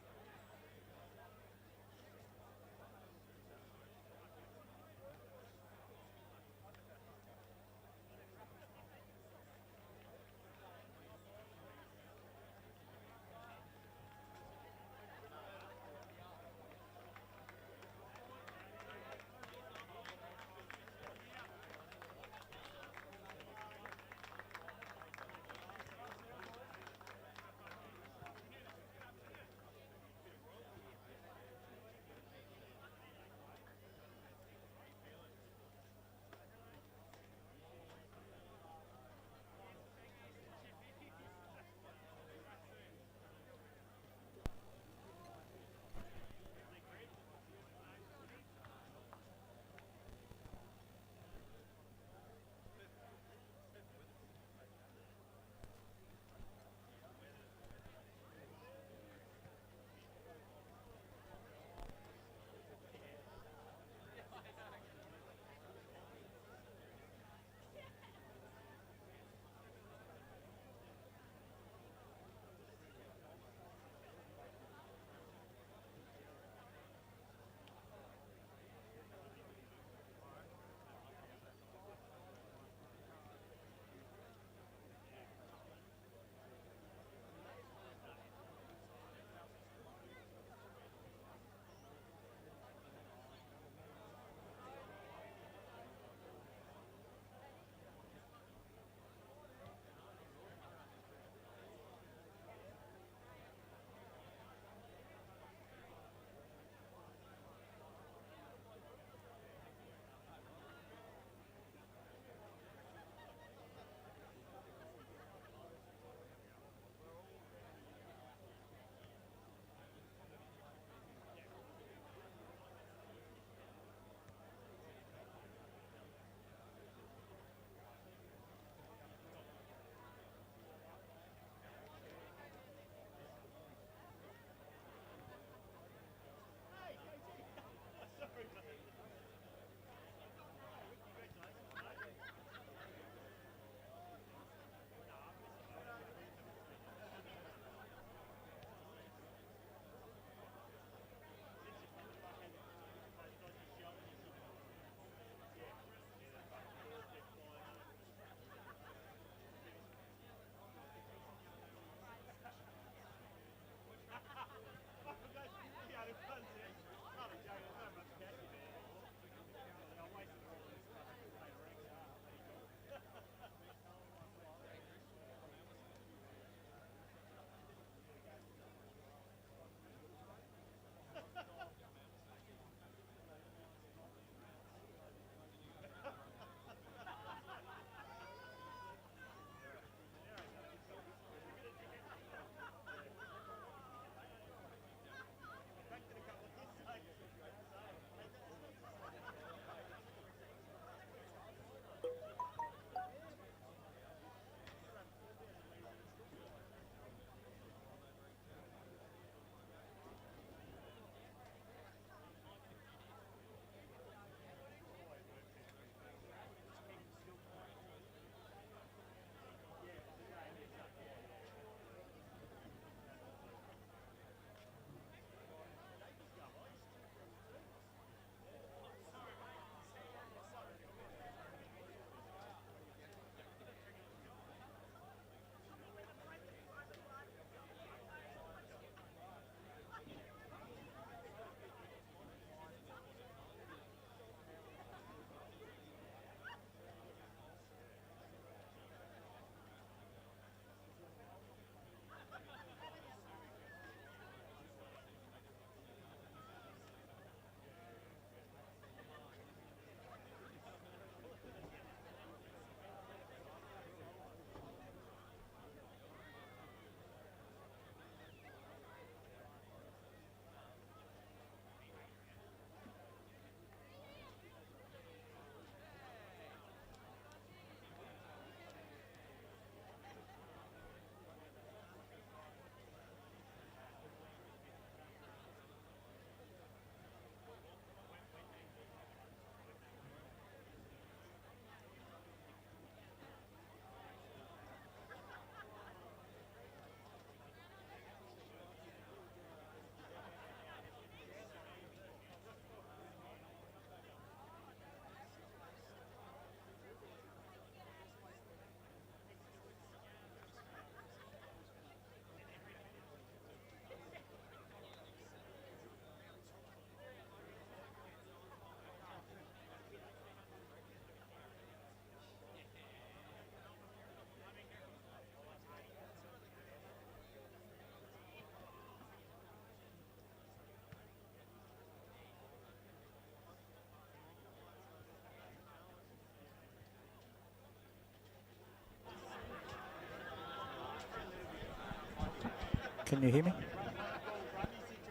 Can you hear me?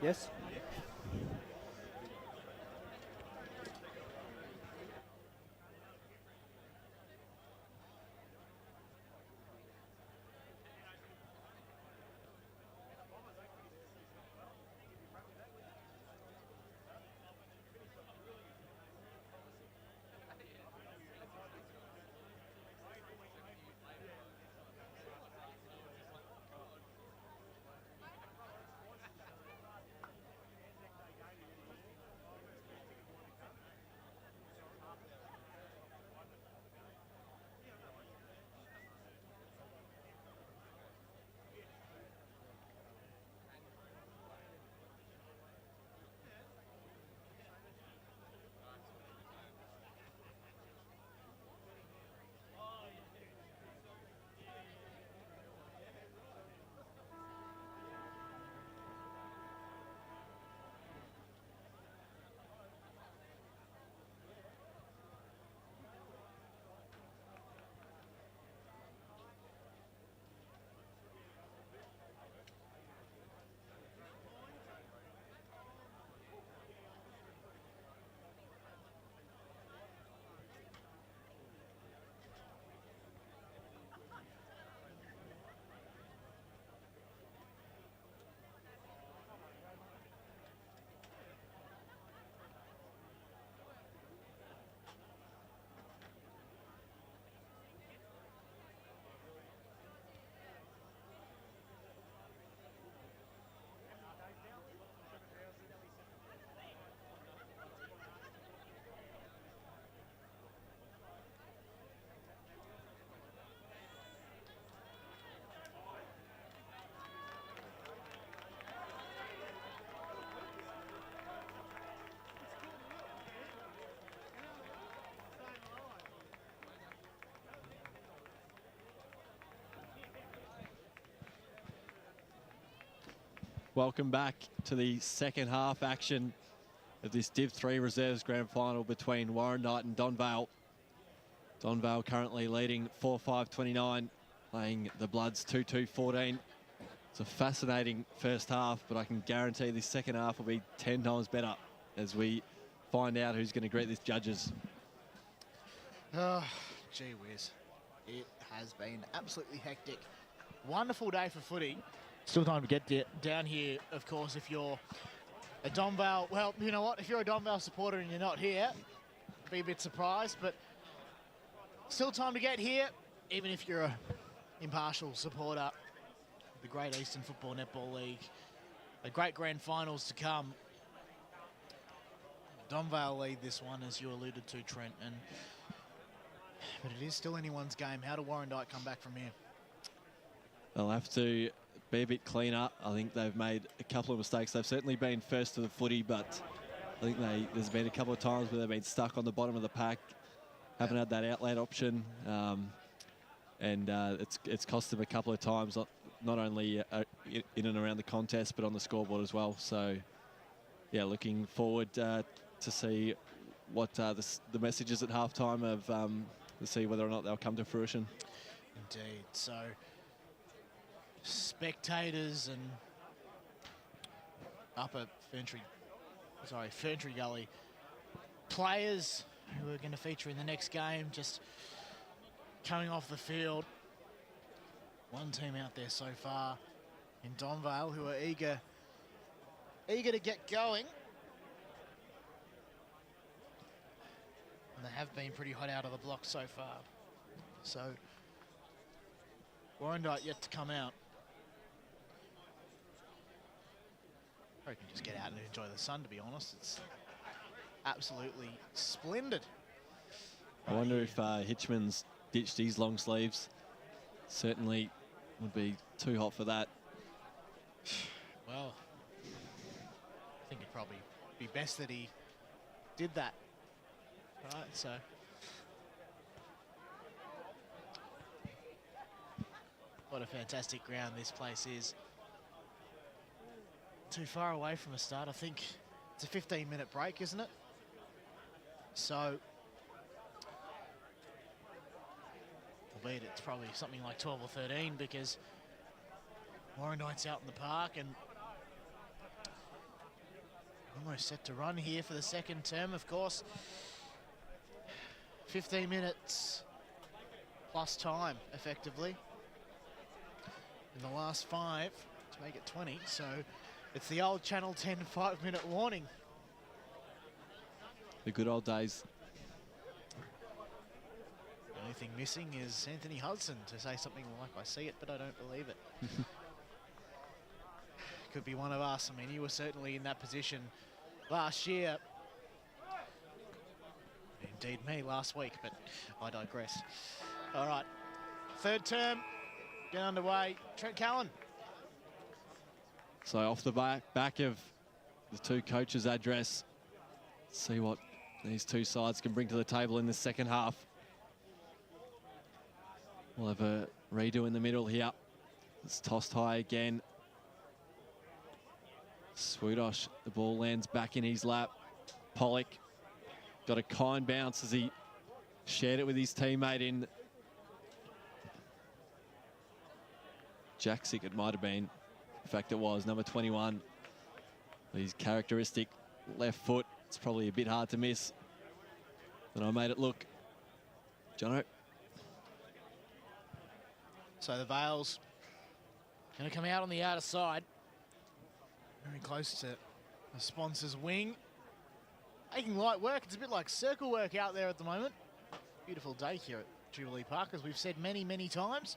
Yes? Welcome back to the second half action of this Div 3 Reserves Grand Final between Warrandyte and Donvale. Donvale currently leading 4-5-29, playing the Bloods 2-2-14. It's a fascinating first half, but I can guarantee this second half will be 10 times better as we find out who's going to greet these judges. Oh, gee whiz. It has been absolutely hectic. Wonderful day for footy. Still time to get down here, of course, if you're a Donvale. Well, you know what? If you're a Donvale supporter and you're not here, be a bit surprised, but still time to get here, even if you're a impartial supporter of the Great Eastern Football Netball League. A great grand finals to come. Donvale lead this one, as you alluded to, Trent, but it is still anyone's game. How do Warrandyte come back from here? They'll have to be a bit cleaner. I think they've made a couple of mistakes. They've certainly been first to the footy, but I think there's been a couple of times where they've been stuck on the bottom of the pack, haven't had that outlet option, and it's cost them a couple of times, not only in and around the contest, but on the scoreboard as well. So, yeah, looking forward to see what the messages at halftime of to see whether or not they'll come to fruition. Indeed. So, spectators and upper Ferntree Gully players who are going to feature in the next game just coming off the field. One team out there so far in Donvale who are eager to get going. And they have been pretty hot out of the block so far. So Warrandyte yet to come out. Or you can just get out and enjoy the sun, to be honest. It's absolutely splendid. I wonder if Hitchman's ditched his long sleeves. Certainly would be too hot for that. Well, I think it'd probably be best that he did that. Right, so. What a fantastic ground this place is. Too far away from a start. I think it's a 15-minute break, isn't it? So, albeit it's probably something like 12 or 13 because Warrandyte's out in the park and almost set to run here for the second term, of course. 15 minutes plus time, effectively. In the last 5 to make it 20, so it's the old Channel 10 5-minute warning. The good old days. The only thing missing is Anthony Hudson to say something like, I see it, but I don't believe it. Could be one of us. I mean, he was certainly in that position last year. Indeed me last week, but I digress. All right, third term, get underway. Trent Callan. So off the back of the two coaches' address, see what these two sides can bring to the table in the second half. We'll have a redo in the middle here. It's tossed high again. Swoodosh, the ball lands back in his lap. Pollock got a kind bounce as he shared it with his teammate in Jaksic, it might have been. In fact, it was number 21. His characteristic left foot, it's probably a bit hard to miss. But I made it look. Jono. So the Vale's going to come out on the outer side. Very close to the sponsor's wing. Making light work. It's a bit like circle work out there at the moment. Beautiful day here at Jubilee Park, as we've said many, many times.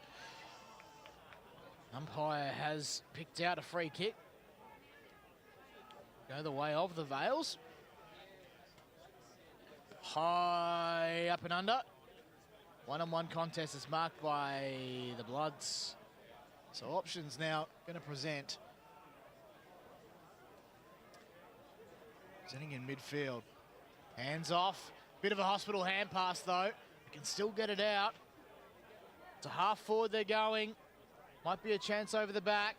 Umpire has picked out a free kick. Go the way of the Vales. High up and under. One-on-one contest is marked by the Bloods. So options now going to present. Presenting in midfield. Hands off. Bit of a hospital hand pass though. Can still get it out. To half forward they're going. Might be a chance over the back.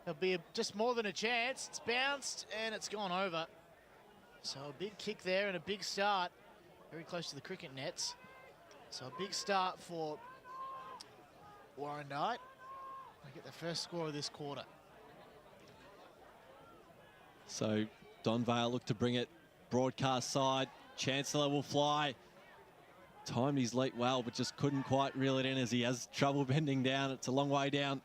There'll be just more than a chance. It's bounced and it's gone over. So a big kick there and a big start. Very close to the cricket nets. So a big start for Warrandyte. They get the first score of this quarter. So Donvale look to bring it broadcast side. Chancellor will fly. Timed his leap well, but just couldn't quite reel it in as he has trouble bending down. It's a long way down.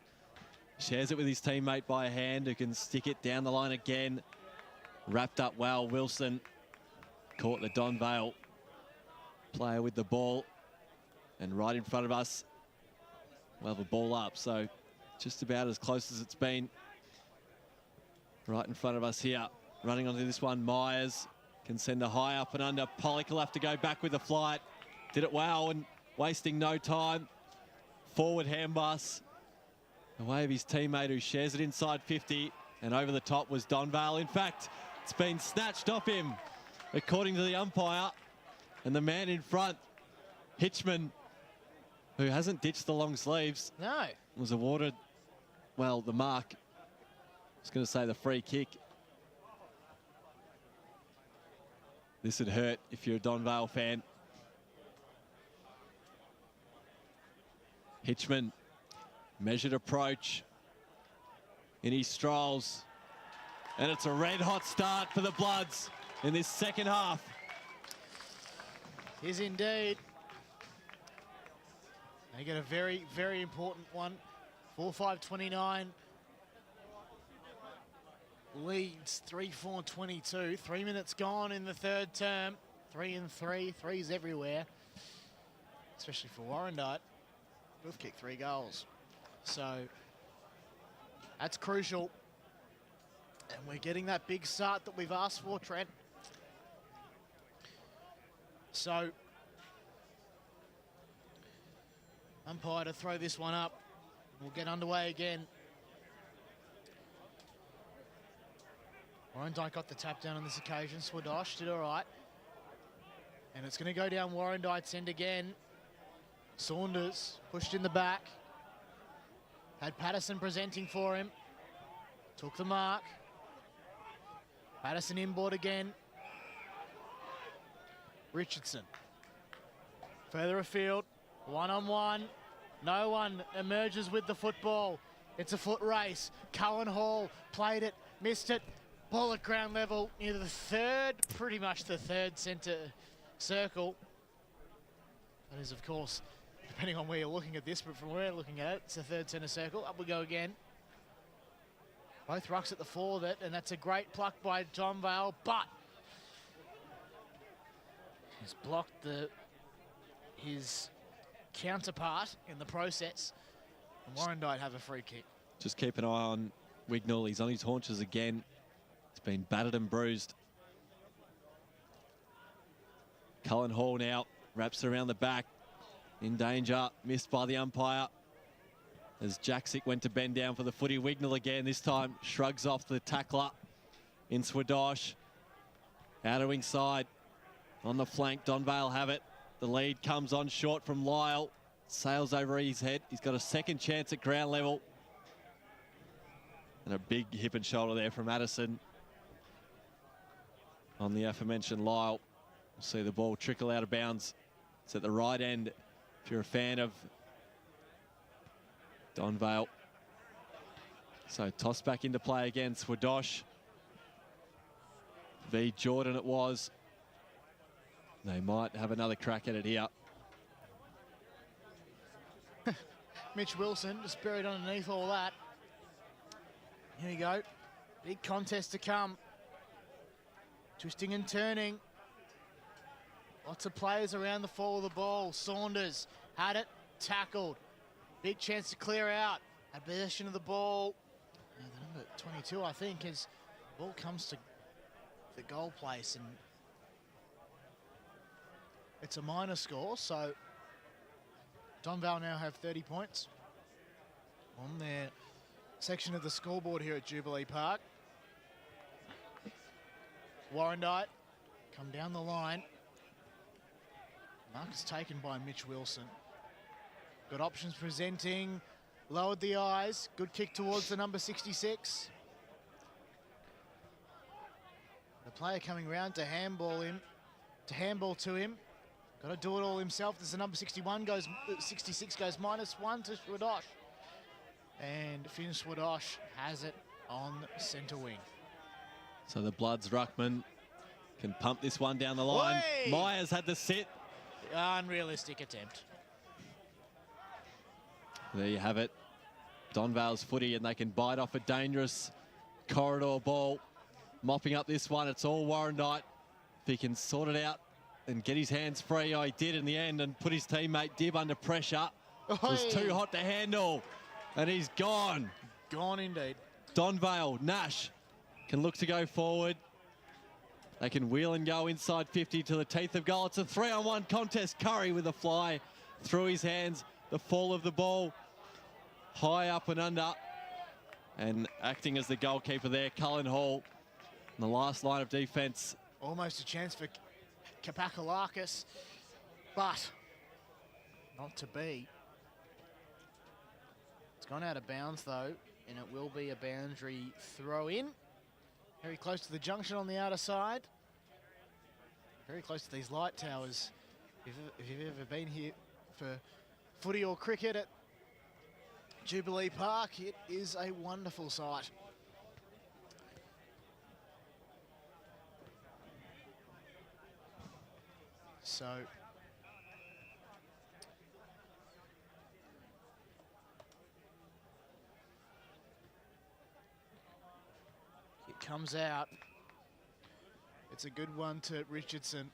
Shares it with his teammate by a hand who can stick it down the line again. Wrapped up well. Wilson caught the Donvale player with the ball. And right in front of us, we'll have a ball up. So just about as close as it's been. Right in front of us here. Running onto this one, Myers can send a high up and under. Pollock will have to go back with the flight. Did it well and wasting no time. Forward hand pass. Away of his teammate who shares it inside 50. And over the top was Donvale. In fact, it's been snatched off him, according to the umpire. And the man in front, Hitchman, who hasn't ditched the long sleeves, No. was awarded, well, the mark. I was going to say the free kick. This would hurt if you're a Donvale fan. Hitchman, measured approach. In he strolls. And it's a red-hot start for the Bloods in this second half. Is indeed. They get a very, very important one. 4-5-29. Leads 3-4-22. 3 minutes gone in the third term. 3 and 3. Threes everywhere. Especially for Warrandyte. Both kicked 3 goals. So that's crucial. And we're getting that big start that we've asked for, Trent. So umpire to throw this one up. We'll get underway again. Warrandyte got the tap down on this occasion. Swoodosh did all right. And it's going to go down Warrandyte's end again. Saunders pushed in the back. Had Patterson presenting for him. Took the mark. Patterson inboard again. Richardson. Further afield. One-on-one. No one emerges with the football. It's a foot race. Cullen Hall played it, missed it. Ball at ground level near the third, pretty much the third centre circle. That is, of course, depending on where you're looking at this, but from where we're looking at it, it's the third centre circle. Up we go again. Both rucks at the fore of it, and that's a great pluck by Donvale, but he's blocked his counterpart in the process. And Warrandyte have a free kick. Just keep an eye on Wignall. He's on his haunches again. He's been battered and bruised. Cullen Hall now wraps around the back. In danger, missed by the umpire. As Jaksic went to bend down for the footy. Wignall again, this time shrugs off the tackler in Swadosh. Outer wing side on the flank. Donvale have it. The lead comes on short from Lyle. Sails over his head. He's got a second chance at ground level. And a big hip and shoulder there from Addison on the aforementioned Lyle. We'll see the ball trickle out of bounds. It's at the right end if you're a fan of Donvale. So toss back into play again. Swadosh v Jordan it was. They might have another crack at it here. Mitch Wilson just buried underneath all that. Here we go. Big contest to come. Twisting and turning. Lots of players around the fall of the ball. Saunders had it, tackled. Big chance to clear out. Had possession of the ball. Now the number 22, I think, as the ball comes to the goal place, and it's a minor score, so Donvale now have 30 points on their section of the scoreboard here at Jubilee Park. Warrandyte come down the line. Mark is taken by Mitch Wilson. Got options presenting, lowered the eyes, good kick towards the number 66. The player coming round to handball to him. Got to do it all himself. There's the number 66 goes -1 to Swadosh. And Finn Swadosh has it on centre wing. So the Bloods ruckman can pump this one down the line. Oi! Myers had the sit. Unrealistic attempt. There you have it. Donvale's footy, and they can bite off a dangerous corridor ball. Mopping up this one, it's all Warrandyte. If he can sort it out and get his hands free, he did in the end, and put his teammate Dib under pressure. It was too hot to handle, and he's gone. Gone indeed. Donvale, Nash can look to go forward. They can wheel and go inside 50 to the teeth of goal. It's a 3-on-1 contest. Curry with a fly through his hands. The fall of the ball high up and under. And acting as the goalkeeper there, Cullen Hall. In the last line of defence. Almost a chance for Kapakalakis, but not to be. It's gone out of bounds though, and it will be a boundary throw in. Very close to the junction on the outer side. Very close to these light towers. If you've ever been here for footy or cricket at Jubilee Park, it is a wonderful sight. So it comes out. It's a good one to Richardson.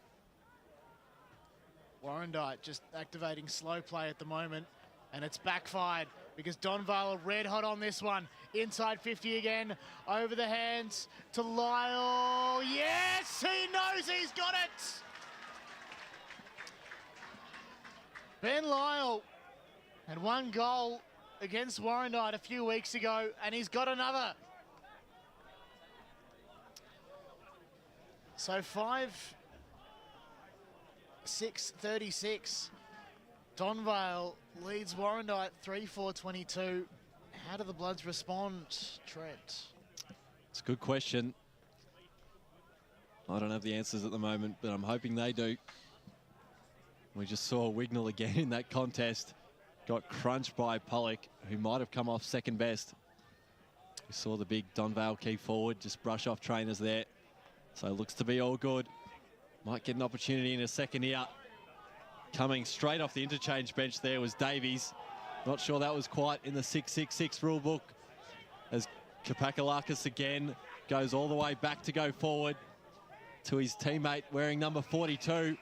Warrandyte just activating slow play at the moment, and it's backfired because Donvale are red hot on this one. Inside 50 again, over the hands to Lyle. Yes, he knows he's got it. Ben Lyle had one goal against Warrandyte a few weeks ago, and he's got another. So 5-6-36. Donvale leads Warrandyte 3-4-22. How do the Bloods respond, Trent? It's a good question. I don't have the answers at the moment, but I'm hoping they do. We just saw Wignall again in that contest. got crunched by Pollock, who might have come off second best. We saw the big Donvale key forward just brush off trainers there. So it looks to be all good. Might get an opportunity in a second here. Coming straight off the interchange bench there was Davies. Not sure that was quite in the 666 rule book, as Kapakalakis again goes all the way back to go forward to his teammate wearing number 42.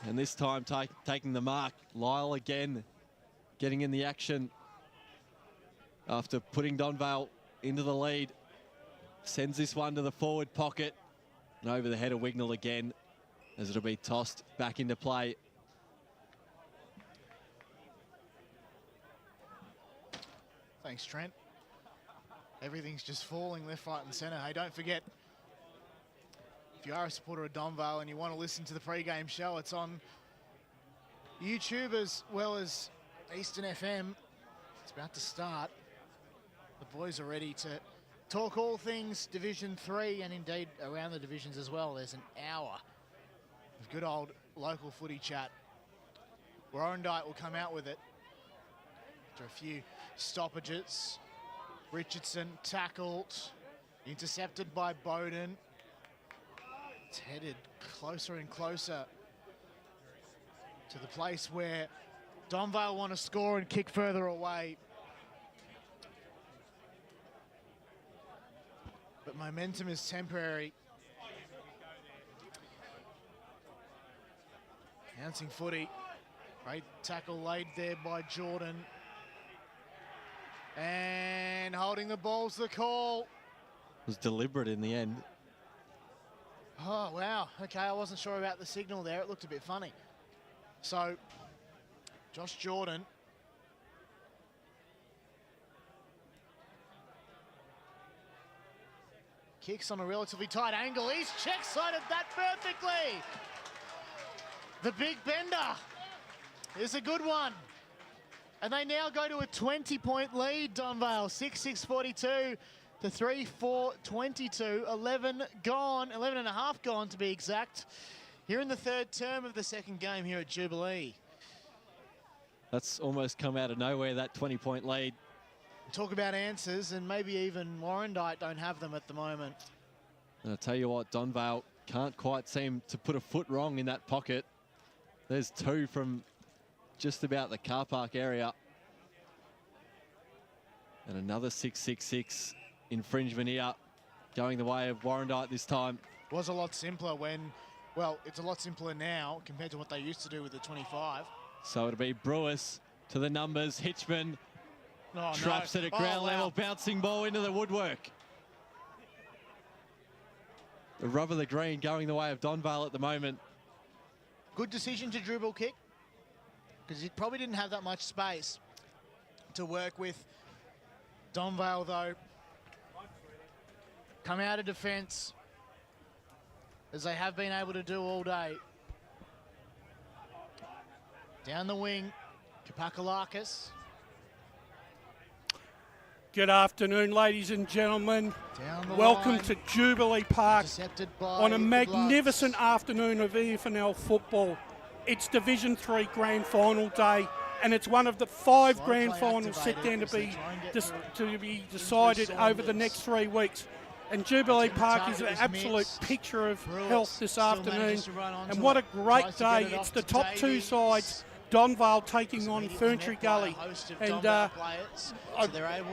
And this time taking the mark. Lyle again getting in the action after putting Donvale into the lead. Sends this one to the forward pocket and over the head of Wignall again, as it'll be tossed back into play. Thanks, Trent. Everything's just falling left, right and centre. Hey, don't forget, if you are a supporter of Donvale and you want to listen to the pre-game show, it's on YouTube as well as Eastern FM. It's about to start. The boys are ready to talk all things Division 3 and indeed around the divisions as well. There's an hour of good old local footy chat. Warrandyte will come out with it after a few stoppages. Richardson tackled, intercepted by Bowden. It's headed closer and closer to the place where Donvale want to score and kick further away. But momentum is temporary. Bouncing footy. Great tackle laid there by Jordan. And holding the ball's the call. It was deliberate in the end. Oh, wow. Okay, I wasn't sure about the signal there. It looked a bit funny. So, Josh Jordan. Kicks on a relatively tight angle. He's check-sided that perfectly. The big bender is a good one. And they now go to a 20-point lead, Donvale. 6-6-42 to 3-4-22. 11 gone, 11 and a half gone to be exact. Here in the third term of the second game here at Jubilee. That's almost come out of nowhere, that 20-point lead. Talk about answers, and maybe even Warrandyte don't have them at the moment. And I'll tell you what, Donvale can't quite seem to put a foot wrong in that pocket. There's two from just about the car park area. And another 666 infringement here, going the way of Warrandyte this time. Was a lot simpler when, well, it's a lot simpler now compared to what they used to do with the 25. So it'll be Brewis to the numbers. Hitchman traps it at ground level, bouncing ball into the woodwork. The rub of the green going the way of Donvale at the moment. Good decision to dribble kick, because he probably didn't have that much space to work with. Donvale, though, come out of defence, as they have been able to do all day. Down the wing, Kapakalakis. Good afternoon, ladies and gentlemen. Welcome to Jubilee Park on a magnificent afternoon of EFNL football. It's Division 3 Grand Final day, and it's one of the 5 Grand Finals set down to be decided over the next 3 weeks. And Jubilee Park is an absolute picture of health this afternoon. And what a great day. It's the top 2 sides. Donvale taking on Ferntree Gully, and a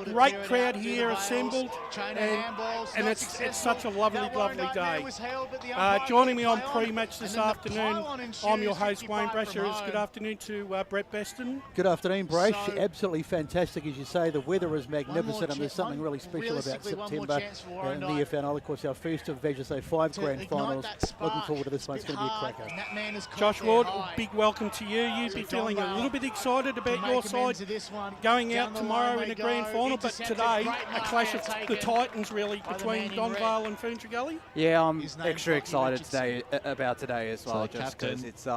great crowd here assembled, and it's such a lovely day. Joining me on pre-match this afternoon, I'm your host Wayne Brasher. Good afternoon to Brett Beston. Good afternoon, Brash. Absolutely fantastic, as you say. The weather is magnificent, and there's something really special about September and the EFNL. Of course, our first of, as you say, 5 Grand Finals. Looking forward to this one. It's going to be a cracker. Josh Ward, big welcome to you. You'd be feeling a little bit excited about your side going out tomorrow in a grand final, but today a clash of the Titans really between Donvale and Ferntree Gully. Yeah, I'm extra excited about today as well, just because it's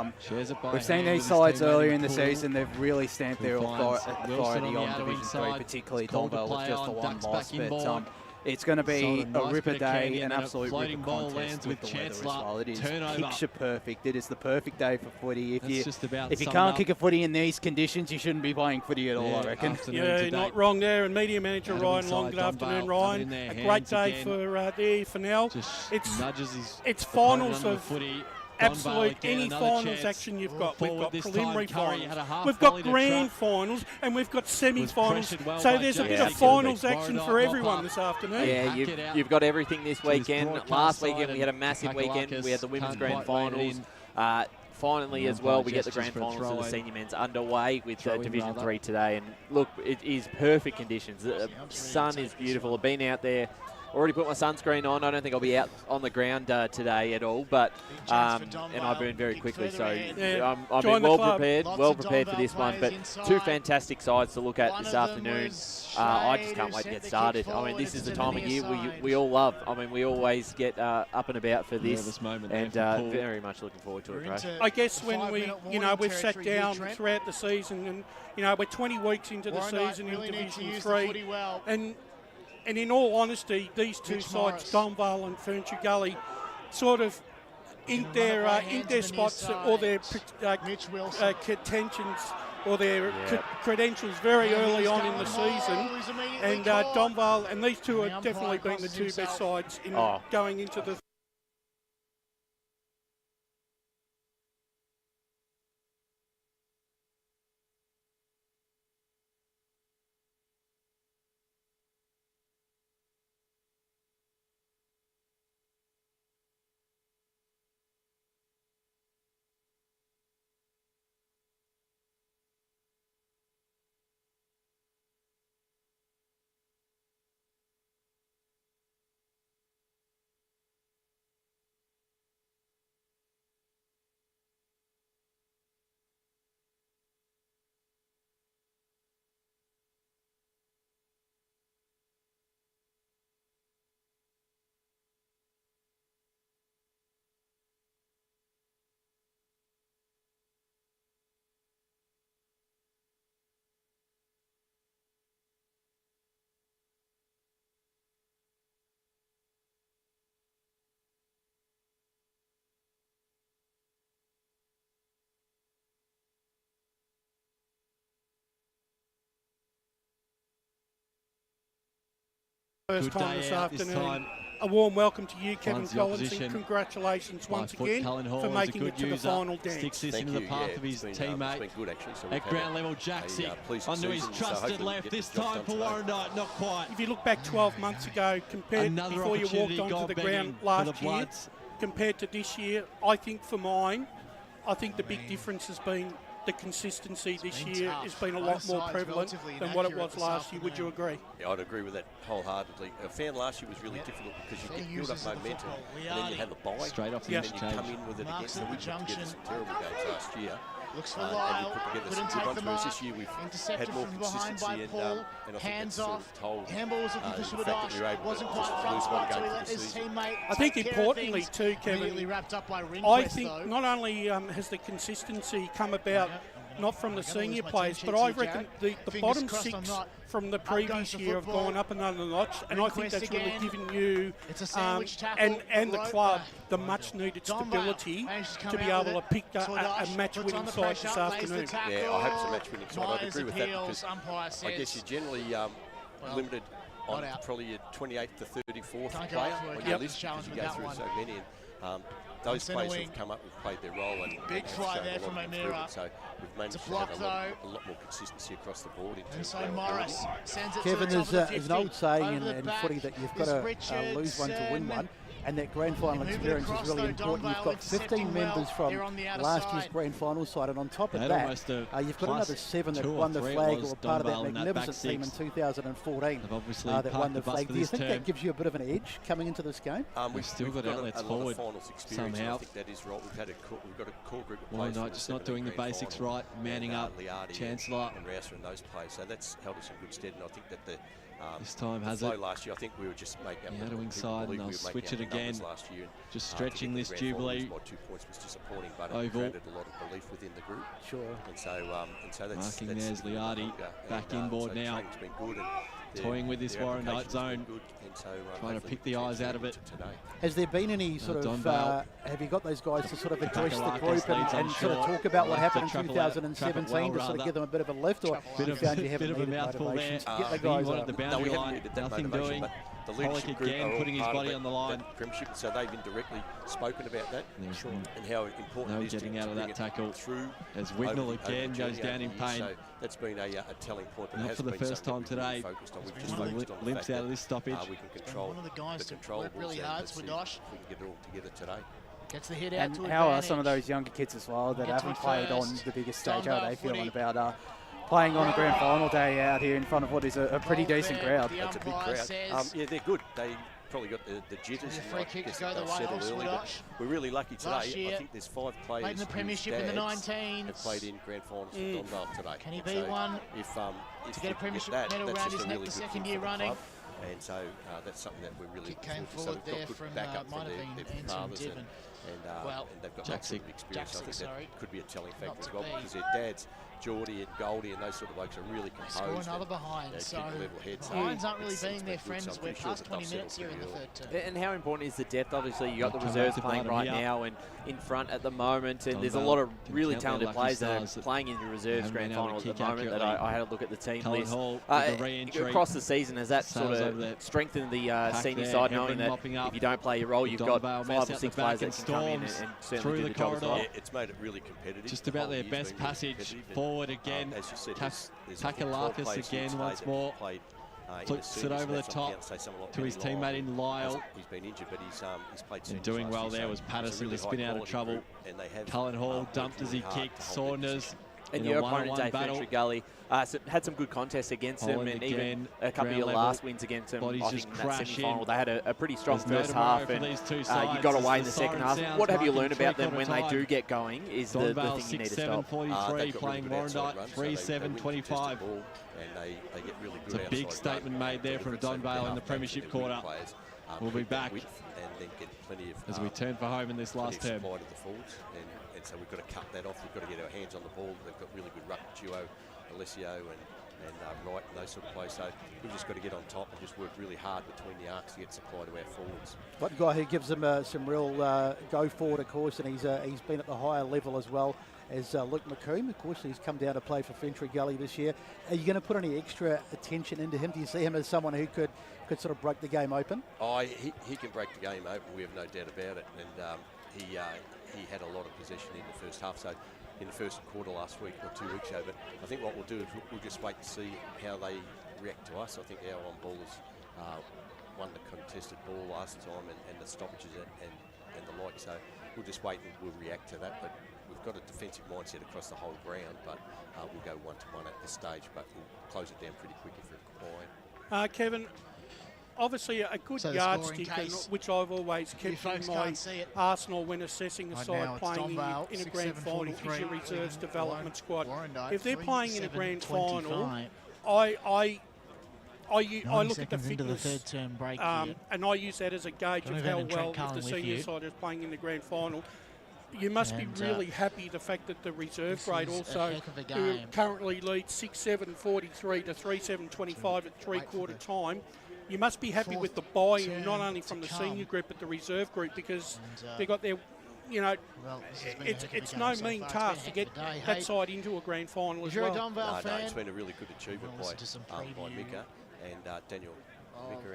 we've seen these sides earlier in the season. They've really stamped their authority on Division 3, particularly Donvale with just the one loss. But It's going to be a nice ripper bit of day, candy, an and absolute floating ripper ball contest lands with the weather as Chancellor. well. It is Turnover. picture perfect. It is the perfect day for footy. If you summed can't up. kick a footy in these conditions, you shouldn't be playing footy at all, I reckon. Yeah, not wrong there. And media manager Ryan Long, good afternoon, Ryan. A great day for the EFNL. It's finals of absolute any finals action you've got. We've got preliminary finals, we've got grand finals, and we've got semi-finals. So there's a bit of finals action for everyone this afternoon. Yeah, you've got everything this weekend. Last weekend we had a massive weekend. We had the women's grand finals. Finally, as well, we get the grand finals of the senior men's underway with Division 3 today. And look, it is perfect conditions. The sun is beautiful. I've been out there. Already put my sunscreen on. I don't think I'll be out on the ground today at all, but and I burn very quickly, so I'm well prepared for this one. But two fantastic sides to look at this afternoon. I just can't wait to get started. I mean, this is the time of year we all love. I mean, we always get up and about for this moment, and very much looking forward to it, Ray. I guess when we've sat down throughout the season, and we're 20 weeks into the season in Division 3, and in all honesty, these two sides, Donvale and Furniture Gully, sort of inked their spots or their contentions or their credentials very early on in the season. And Donvale and these two have definitely been the two best sides in going into the first time this afternoon. A warm welcome to you, Kevin Collins, and congratulations once again for making it to the final dance. Sticks this into the path of his teammate. At ground level, Jaxie onto his trusted left. This time for Warrandyte, not quite. If you look back 12 months ago, compared before you walked onto the ground last year, compared to this year, I think for mine, I think the big difference has been the consistency this year has been a lot more prevalent than what it was last year. Would you agree? Yeah, I'd agree with that wholeheartedly. I found last year was really difficult because you get build up momentum and then you have the bye. Straight off the and then you come in with it against the Witch put together some terrible games last year. Looks for and Lyle, you put together some good ones. Whereas this year we've had more consistency and I think that's sort of told handball was looking for the fact that we were able wasn't to quite just front lose one spot, so game he for let the his season. teammate I think importantly too, Kevin, wrapped up by I think not only has the consistency come about not from the senior players, but I reckon the bottom six from the previous year have gone up another notch, and I think that's really given you and the club the much needed stability to be able to pick a match-winning side this afternoon. Yeah, I hope it's a match-winning side. I'd agree with that because I guess you're generally limited on probably your 28th to 34th player on your list because you go through so many. And, those players who have come up and played their role and big fly there from O'Meara. So we've managed to have a lot more consistency across the board. And so Morris sends it Kevin, to the top there's an old saying in footy that you've got to lose one to win one. And that grand final experience is really important. You've got 15 members from last year's grand final side, and on top of that, you've got another 7 that won the flag or part of that magnificent team in 2014 that won the flag. Do you think that gives you a bit of an edge coming into this game? We've still got outlets forward somehow. I think that is right. We've got a core group of players. Warrandyte just not doing the basics right, manning up, Chancellor and Rouser and those players. So that's held us in good stead, and I think that this time has it. Last year, I think we were just making out of inside, and they'll switch it again. Last year, just stretching this Jubilee. 2 points was disappointing, but it created a lot of belief within the group. Sure. And so that's marking there's Liardi back inboard now. Training's been good, and toying with this Warrandyte zone, trying to pick the eyes out of it. Has there been any sort of, have you got those guys to sort of address the group and sort of talk about what happened in 2017 to sort of give them a bit of a lift, or you found you haven't needed motivation to get the guys up? The boundary line, nothing doing. The leadership group again putting his body on the line. Premiership, so they've indirectly spoken about that and how important it is getting out of that tackle through. As Wignall again goes down in pain. So that's been a telling point. But not for the first time today. Limps out of this stoppage. We can control one of the guys to work really hard, Swadosh. We can get it all together today. Gets the hit out to advantage. How are some of those younger kids as well that haven't played on the biggest stage? How are they feeling about playing on a grand final day out here in front of what is a pretty decent crowd? That's a big crowd. Yeah, they're good. They probably got the jitters. Free kicks go the way of Swadosh. We're really lucky today. I think there's 5 players played in the Premiership in the 19s. Have played in grand finals for Donvale today. Can he be one if to get a Premiership medal around his neck the second year running? And so that's something that we're really came forward there from might have been fathers and they've got lots of experience. I think that could be a telling factor as well because their dads, Geordie and Goldie and those sort of blokes are really composed. Score another behind, so Lions aren't really being their friends. We're past 20 minutes here in the third term. And how important is the depth? Obviously, you got the reserves playing right now and in front at the moment, and there's a lot of really talented players that are playing in the reserves grand final at the moment. That I had a look at the team list across the season. Has that sort of strengthened the senior side, knowing that if you don't play your role, you've got 5 or 6 players that can come in and certainly do the job as well. It's made it really competitive. Just about their best passage forward again. As you said, Takalakis again once more. Flips it over the top to his teammate in Lyle. He's been injured, but he's played. And doing well there was Patterson to spin out of trouble. Cullen Hall dumped as he kicked. Saunders. And your opponent, Dave Fentry Gully, had some good contests against him, and even a couple of your last wins against him. I think in that semi-final, they had a pretty strong first half, and you got away in the second half. What have you learned about them when they do get going is the thing you need to stop. 6-7-43 playing Warrandyte, 3-7-25. It's a big statement made there from Donvale in the Premiership quarter. We'll be back as we turn for home in this last term. And so we've got to cut that off. We've got to get our hands on the ball. They've got really good ruck duo, Alessio and Wright and those sort of players. So we've just got to get on top and just work really hard between the arcs to get supply to our forwards. One guy who gives them some real go forward, of course, and he's been at the higher level as well as Luke McComb. Of course, he's come down to play for Fentry Gully this year. Are you going to put any extra attention into him? Do you see him as someone who could sort of break the game open? He can break the game open. We have no doubt about it. And he had a lot of possession in the first half, so in the first quarter last week or 2 weeks ago. But I think what we'll do is we'll just wait to see how they react to us. I think our on-ballers won the contested ball last time and the stoppages and the like, so we'll just wait and we'll react to that. But we've got a defensive mindset across the whole ground, but we'll go 1-to-1 at this stage, but we'll close it down pretty quick if required. Kevin, obviously a good yardstick, which I've always kept in my arsenal when assessing a side playing in a grand final, is your reserves development squad. If they're playing in a grand final, I look at the fitness and I use that as a gauge of how well if the senior side is playing in the grand final. You must be really happy the fact that the reserve grade also, who currently leads 6-7-43 to 3-7-25 at three-quarter time, you must be happy with the buy-in, not only from the senior group, but the reserve group, because they got their, it's no mean task to get that side into a grand final as well. No, it's been a really good achievement by Mika and Daniel.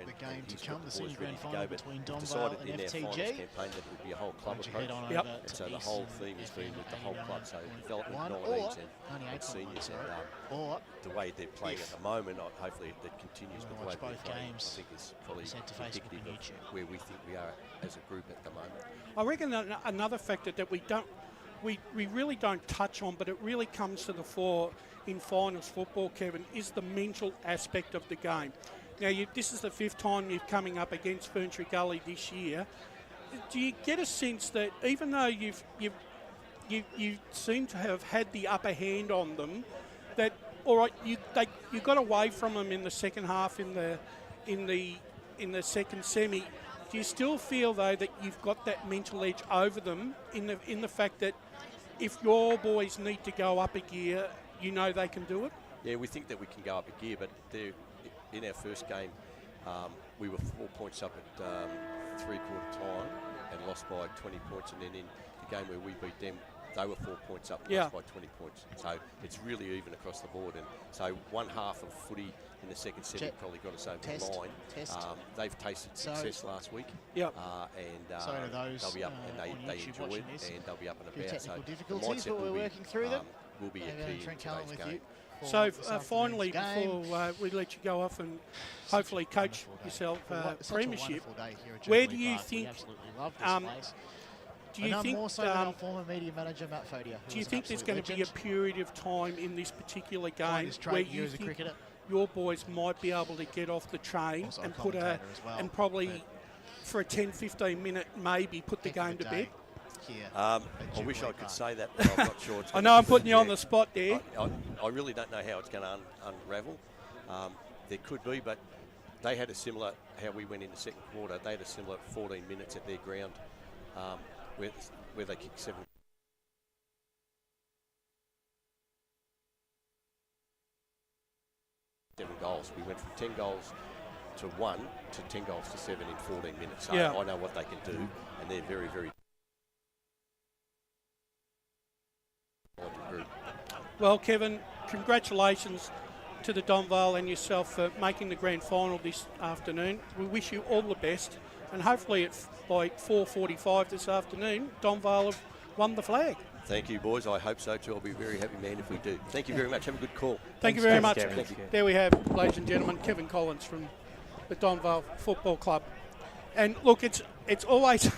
The game to come, the senior grand final between Donvale and FTG. Campaign that it would be a whole club approach. And so the whole theme has been with the whole club. So development, 19s and seniors, and the way they're playing at the moment, hopefully that continues. But the way they're playing, I think is probably indicative of where we think we are as a group at the moment. I reckon another factor that we really don't touch on, but it really comes to the fore in finals football, Kevin, is the mental aspect of the game. Now, this is the 5th time you're coming up against Fentry Gully this year. Do you get a sense that even though you seem to have had the upper hand on them, that all right, you got away from them in the second half in the second semi? Do you still feel though that you've got that mental edge over them in the fact that if your boys need to go up a gear, you know they can do it? Yeah, we think that we can go up a gear, but in our first game, we were 4 points up at three-quarter time and lost by 20 points. And then in the game where we beat them, they were 4 points up and lost by 20 points. So it's really even across the board. And so one half of footy in the second set probably got us over the line. They've tasted success last week. Yep. And so do those, they'll be up and they enjoy it, and they'll be up and about. So difficulties, but we're working through them. Will be a key in today's game. So finally, before we let you go off and hopefully coach yourself premiership, where do you think? Do you think? More so than our former media manager Matt Fodia. Do you think there's going to be a period of time in this particular game where you think your boys might be able to get off the train and put and probably for a 10-15 minute maybe put the game to bed? I wish I could say that, but I'm not sure. I know I'm putting you on the spot there. I really don't know how it's going to unravel. There could be, but they had a similar, how we went in the second quarter, they had a similar 14 minutes at their ground where they kicked 7 goals. We went from 10 goals to 1 to 10 goals to 7 in 14 minutes. So I know what they can do, and they're very, very group. Well, Kevin, congratulations to the Donvale and yourself for making the grand final this afternoon. We wish you all the best, and hopefully by 4:45 this afternoon, Donvale have won the flag. Thank you, boys. I hope so too. I'll be a very happy man if we do. Thank you very much. Have a good call. Thank you very much. There we have, ladies and gentlemen, Kevin Collins from the Donvale Football Club. And look, it's always,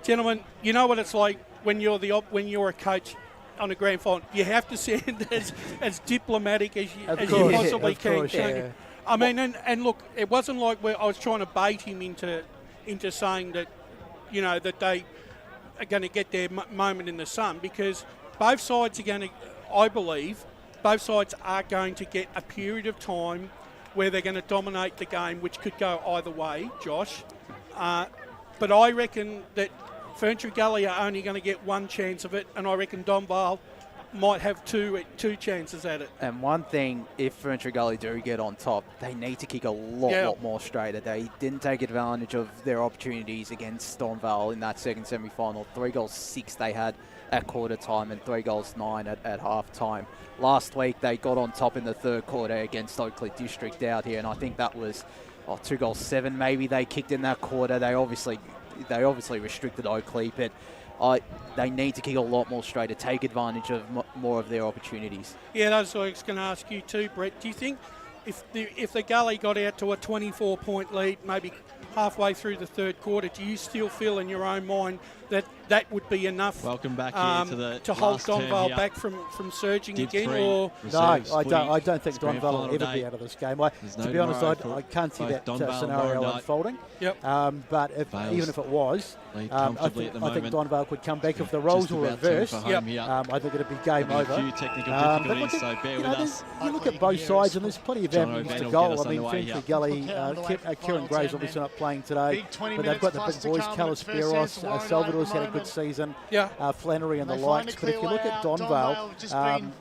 gentlemen, you know what it's like when you're a coach on a grand final. You have to sound as diplomatic as you possibly can. I mean, and look, it wasn't like I was trying to bait him into saying that, you know, that they are going to get their moment in the sun, because both sides are going to, I believe, both sides are going to get a period of time where they're going to dominate the game, which could go either way, Josh. But I reckon that Ferntree Gully are only going to get one chance of it, and I reckon Donvale might have two chances at it. And one thing, if Ferntree Gully do get on top, they need to kick a lot more straighter. They didn't take advantage of their opportunities against Donvale in that second semi-final. 3 goals 6 they had at quarter time and 3 goals 9 at half time. Last week they got on top in the third quarter against Oakley District out here, and I think that was 2 goals 7 maybe they kicked in that quarter. They obviously restricted Oakley, but they need to kick a lot more straight to take advantage of more of their opportunities. Yeah, that's what I was going to ask you too, Brett. Do you think if the Gully got out to a 24-point lead, maybe halfway through the third quarter, do you still feel in your own mind that would be enough? Welcome back here to hold Donvale back from surging again? Or no, I don't think Donvale will ever be out of this game. To be honest, I can't see that scenario unfolding. Yep. But even if it was, I think Donvale could come back if the roles were reversed. I think it'd be game over. A few technical difficulties, so bear with us. You look at both sides, and there's plenty of avenues to goal. I mean, Ferntree Gully, Kieran Gray's obviously not playing today, but they've got the big boys, Calaspiros, Salvador's had a good season, Flannery and the likes. But if you look at Donvale, and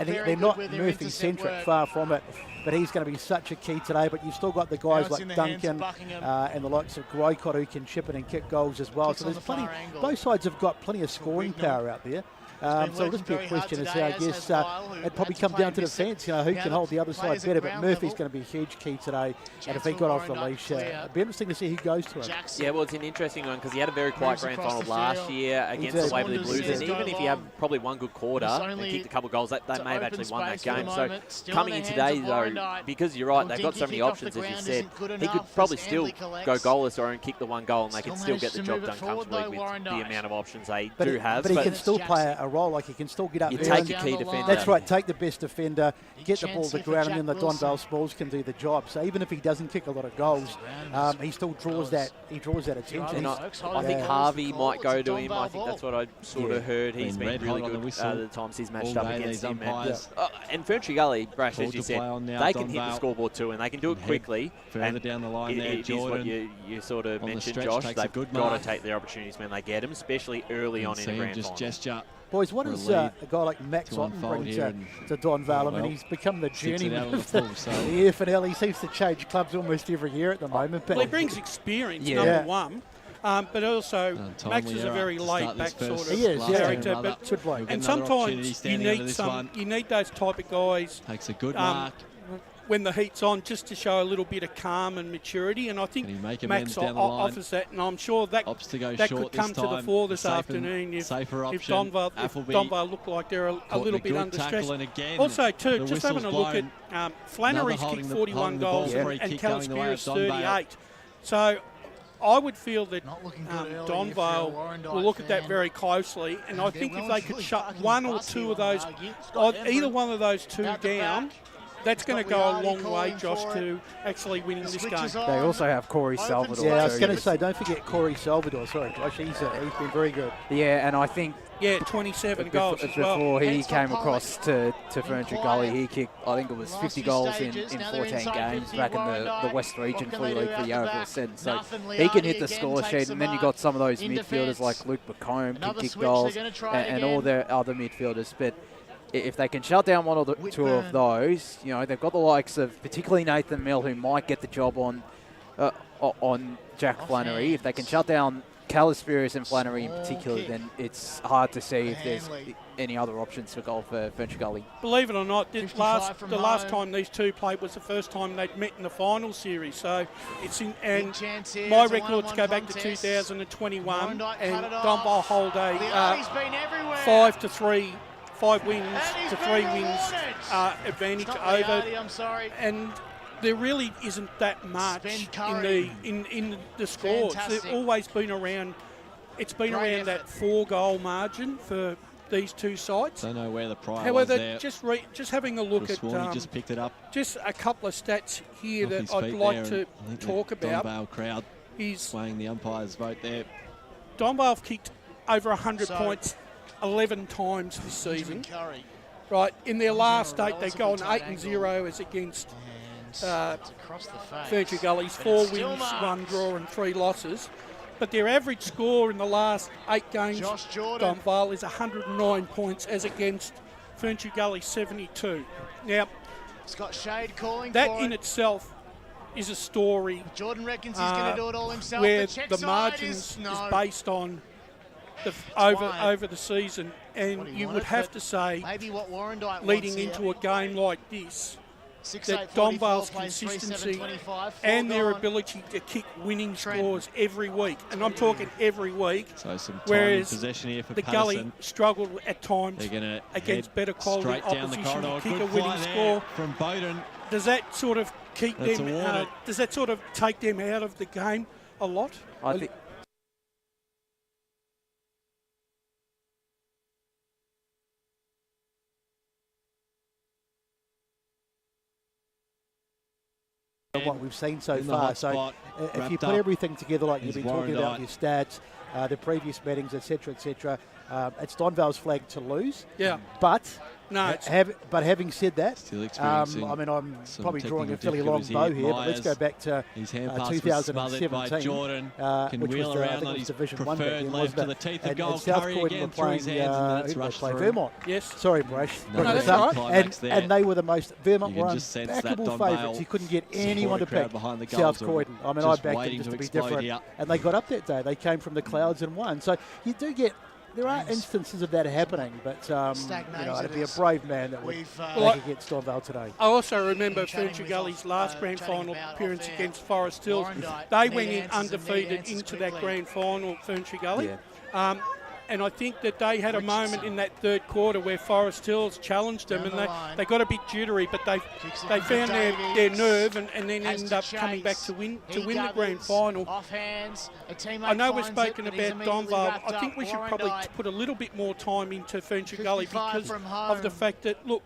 they're not Murphy-centric, far from it, but he's going to be such a key today. But you've still got the guys like Duncan and the likes of Greycott who can chip it and kick goals as well. So there's plenty. Both sides have got plenty of scoring power out there. So it'll just be a question as to, I guess, it'd probably come down to defence, who can hold the other side better. But Murphy's going to be a huge key today. And if he got off the leash, it'd be interesting to see who goes to him. Yeah, well, it's an interesting one because he had a very quiet grand final last year against the Waverley Blues. And even if he had probably one good quarter and kicked a couple of goals, they may have actually won that game. So coming in today, though, because you're right, they've got so many options, as you said, he could probably still go goalless or kick the one goal and they could still get the job done comfortably with the amount of options they do have. But he can still play a role, like he can still get up there. Take a key defender. That's right, take the best defender, get the ball to the ground, and then the Donvale Smalls can do the job. So even if he doesn't kick a lot of goals, he still draws that attention. I think Harvey might go to him. I think that's what I sort of heard. He's been really good the times he's matched up against him. And Ferntree Gully, Brash, as you said, they can hit the scoreboard too, and they can do it quickly. Further down the line there, it is what you sort of mentioned, Josh. They've got to take their opportunities when they get them, especially early on in a grand final. Gesture Boys, what does a guy like Max Otten bring to Donvale? I mean, he's become the journeyman of the EFNL. He seems to change clubs almost every year at the moment. But well, he brings experience, number one. But also, Max is a very laid-back sort of character. And sometimes you need those type of guys. Takes a good mark. When the heat's on, just to show a little bit of calm and maturity, and I think Max offers that, and I'm sure that could come to the fore this afternoon if Donvale look like they're a little bit under stress. Also, too, just having a look at Flannery's kicked 41 goals and Calispira's 38. So I would feel that Donvale will look at that very closely, and I think if they could shut one or two of those, either one of those two down, that's going to go a long way, Josh, to actually winning this game. They also have Corey Salvador. Yeah, I was going to say, don't forget Corey Salvador. Sorry, Josh, he's been very good. Yeah, and I think 27 goals as well. Before he came across to Furniture Gully, he kicked, I think it was 50 goals in 14 games back in the West Region Fleet League for the Yarraville Sen. So he can hit the score sheet, and then you got some of those midfielders like Luke McComb can kick goals, and all their other midfielders. But if they can shut down one or two of those, you know, they've got the likes of particularly Nathan Mill, who might get the job on Jack Flannery. If they can shut down Calispira's and Flannery in particular, then it's hard to see if there's any other options for goal for Furniture Gully. Believe it or not, the last time these two played was the first time they'd met in the final series. So it's in, and my records go back to 2021, and Donvale hold a 5 wins to 3 wins advantage over, and there really isn't that much in the scores. They've always been around. It's been around that 4-goal margin for these two sides. Don't know where the prior was there. However, just having a look at just picked it up. Just a couple of stats here that I'd like to talk about. Donvale crowd swaying the umpire's vote there. Donvale have kicked over 100 points 11 times this season. Right, in their last 8, they've gone 8-0 as against Furniture Gully's 4 wins, 1 draw and 3 losses. But their average score in the last 8 games, Donvale, is 109 points as against Furniture Gully 72. Now, Scott Shade calling that in itself is a story. Jordan reckons he's going to do it all himself. Where the margins is based on over the season, and you would have to say, leading into a game like this, that Donvale's consistency and their ability to kick winning scores every week, and I'm talking every week, whereas the Gully struggled at times against better quality opposition to kick a winning score. From Bowden. Does that sort of keep them? Does that sort of take them out of the game a lot? I think. What we've seen so far. So if you put everything together like you've been talking about, your stats, the previous meetings, etc., it's Donvale's flag to lose. Yeah. But having said that, I mean, I'm probably drawing a fairly long bow here, but let's go back to 2017, which was, I think it was Division 1 back then, wasn't it? And South Croydon were playing, who did they play? Vermont. Yes. Sorry, Brash. And they were the most, Vermont were unbackable favourites. You couldn't get anyone to pick South Croydon. I mean, I backed them just to be different. And they got up that day. They came from the clouds and won. So you do get... There are instances of that happening, but it'd be a brave man that would make against Donvale today. I also remember Furniture Gully's last grand final appearance against Forest Hills. They went in undefeated into that grand final, Furniture Gully. Yeah. And I think that they had a moment in that third quarter where Forest Hills challenged them, and they got a bit jittery, but they found their nerve and then ended up coming back to win the grand final. I know we've spoken about Donvale. I think we should probably put a little bit more time into Furniture Gully because of the fact that, look,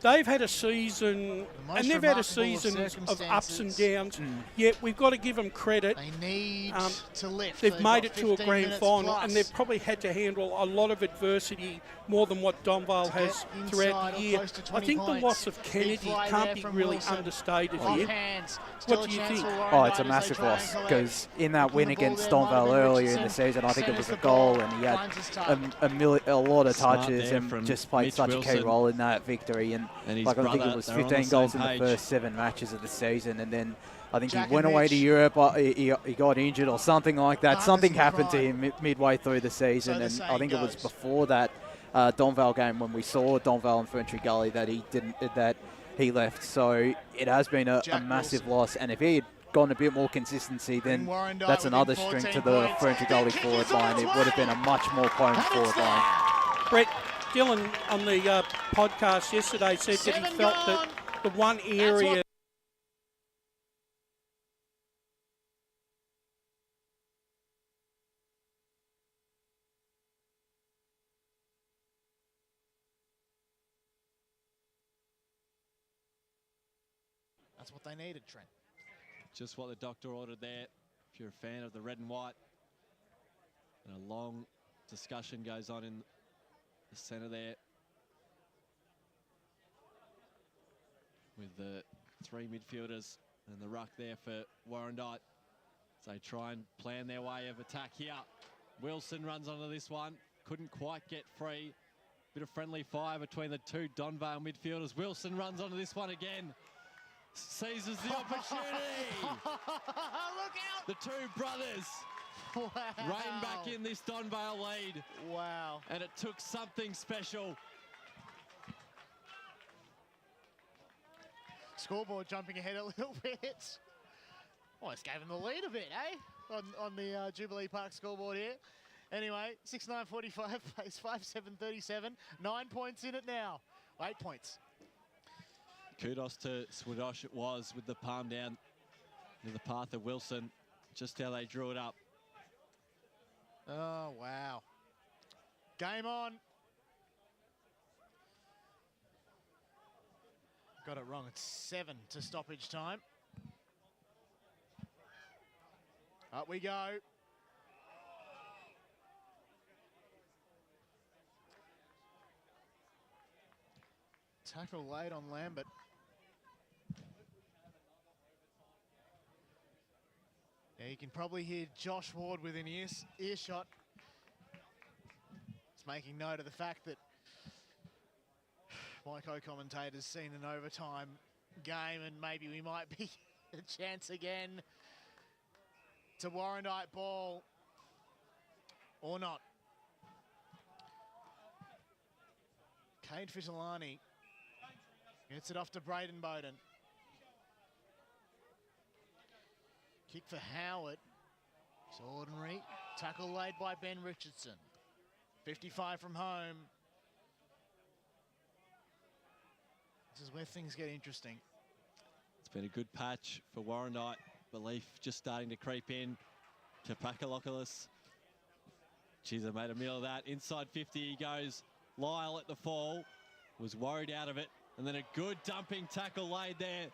they've had a season, and they've had a season of ups and downs, yet we've got to give them credit. They need to lift. They've made it to a grand final, and they've probably had to handle a lot of adversity, more than what Donvale has throughout the year. I think the loss of Kennedy can't be really understated here. What do you think? Oh, it's a massive loss, because in that win against Donvale earlier in the season, I think it was a goal, and he had a lot of touches and just played such a key role in that victory. And like, I think it was 15 goals in the first 7 matches of the season, and then I think he went away to Europe. He got injured or something like that. Something happened to him midway through the season, and I think it was before that Donvale game when we saw Donvale and Ferntree Gully that he left. So it has been a massive loss, and if he had gotten a bit more consistency, then that's another string to the Ferntree Gully forward line. It would have been a much more potent forward line. Brett, Dylan on the podcast yesterday said that he felt that the one area that's what they needed, Trent. Just what the doctor ordered there. If you're a fan of the red and white. And a long discussion goes on in the centre there. With the 3 midfielders and the ruck there for Warrandyte. So they try and plan their way of attack here. Wilson runs onto this one. Couldn't quite get free. Bit of friendly fire between the 2 Donvale midfielders. Wilson runs onto this one again. Seizes the opportunity. Look out! The 2 brothers rein back in this Donvale lead. Wow. And it took something special. Scoreboard jumping ahead a little bit. Almost gave him the lead a bit, eh? On the Jubilee Park scoreboard here. Anyway, 6:9:45 plays 5:7:37. 9 points in it now. 8 points. Kudos to Swadosh it was with the palm down to the path of Wilson. Just how they drew it up. Oh, wow. Game on. Got it wrong. It's 7 to stoppage time. Up we go. Tackle late on Lambert. Yeah, you can probably hear Josh Ward within earshot. It's making note of the fact that my co-commentator's seen an overtime game, and maybe we might be a chance again to Warrandyte ball or not. Kane Fitalani gets it off to Braden Bowden. Kick for Howard. It's ordinary. Tackle laid by Ben Richardson. 55 from home. This is where things get interesting. It's been a good patch for Warrandyte. Belief just starting to creep in. Kapakalopoulou. Geez, I made a meal of that. Inside 50 he goes. Lyle at the fall. Was worried out of it. And then a good dumping tackle laid there.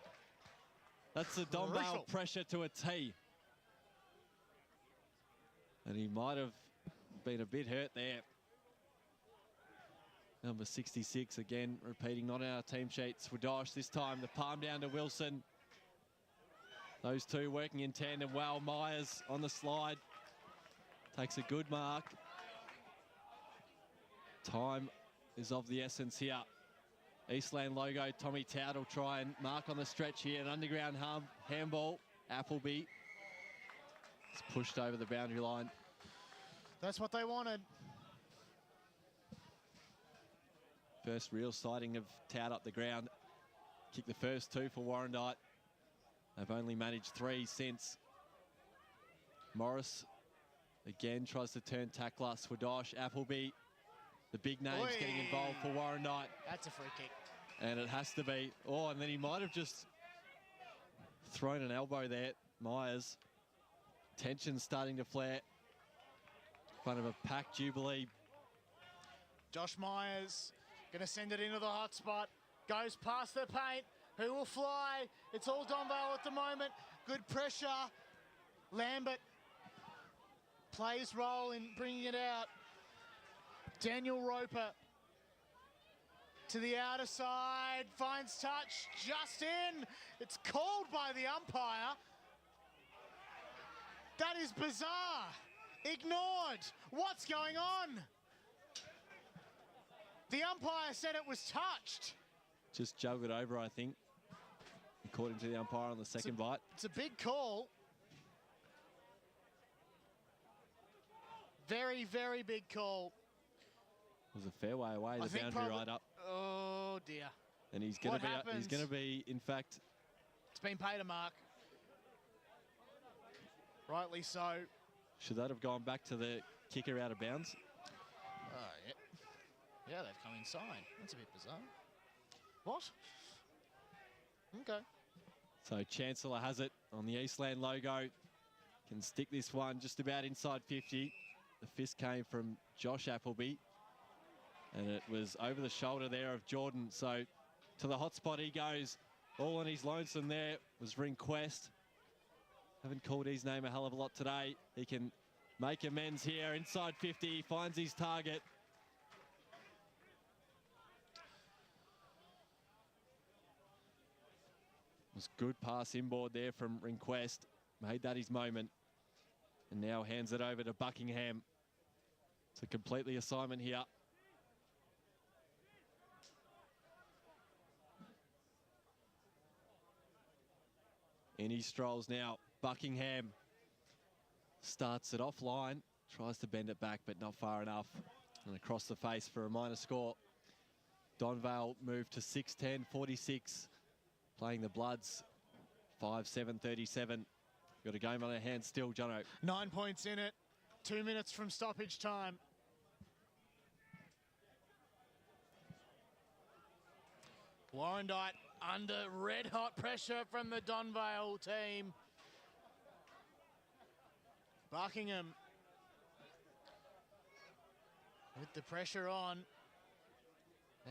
That's the Donvale pressure to a T. And he might have been a bit hurt there. Number 66 again, repeating, not in our team sheet. Swadosh this time, the palm down to Wilson. Those 2 working in tandem well. Myers on the slide. Takes a good mark. Time is of the essence here. Eastland logo, Tommy Tout will try and mark on the stretch here. An underground handball. Appleby. It's pushed over the boundary line. That's what they wanted. First real sighting of Tout up the ground. Kicked the first 2 for Warrandyte. They've only managed 3 since. Morris again tries to turn tackler. Swadosh, Appleby. The big names getting involved for Warrandyte. That's a free kick. And it has to be. Oh, and then he might have just thrown an elbow there, Myers. Tension starting to flare in front of a packed Jubilee. Josh Myers going to send it into the hot spot. Goes past the paint. Who will fly? It's all Donvale at the moment. Good pressure. Lambert plays role in bringing it out. Daniel Roper to the outer side. Finds touch. Just in. It's called by the umpire. That is bizarre. Ignored. What's going on? The umpire said it was touched. Just jugged it over, I think, according to the umpire on the second bite. It's a big call. Very, very big call. It was a fair way away, the boundary right up. Oh, dear. And he's going to be, in fact... It's been paid a mark. Rightly so. Should that have gone back to the kicker out of bounds? Yeah. Yeah, they've come inside. That's a bit bizarre. What? Okay. So Chancellor has it on the Eastland logo. Can stick this one just about inside 50. The fist came from Josh Appleby. And it was over the shoulder there of Jordan. So to the hot spot he goes. All on his lonesome there was Ringquest. Haven't called his name a hell of a lot today. He can make amends here. Inside 50, he finds his target. It was good pass inboard there from Ringquest. Made that his moment. And now hands it over to Buckingham. It's a completely assignment here. In he strolls now. Buckingham starts it offline, tries to bend it back, but not far enough. And across the face for a minor score. Donvale moved to 6-10, 46. Playing the Bloods, 5-7, 37. Got a game on our hands still, Jono. 9 points in it. 2 minutes from stoppage time. Warrandyte under red-hot pressure from the Donvale team. Buckingham with the pressure on.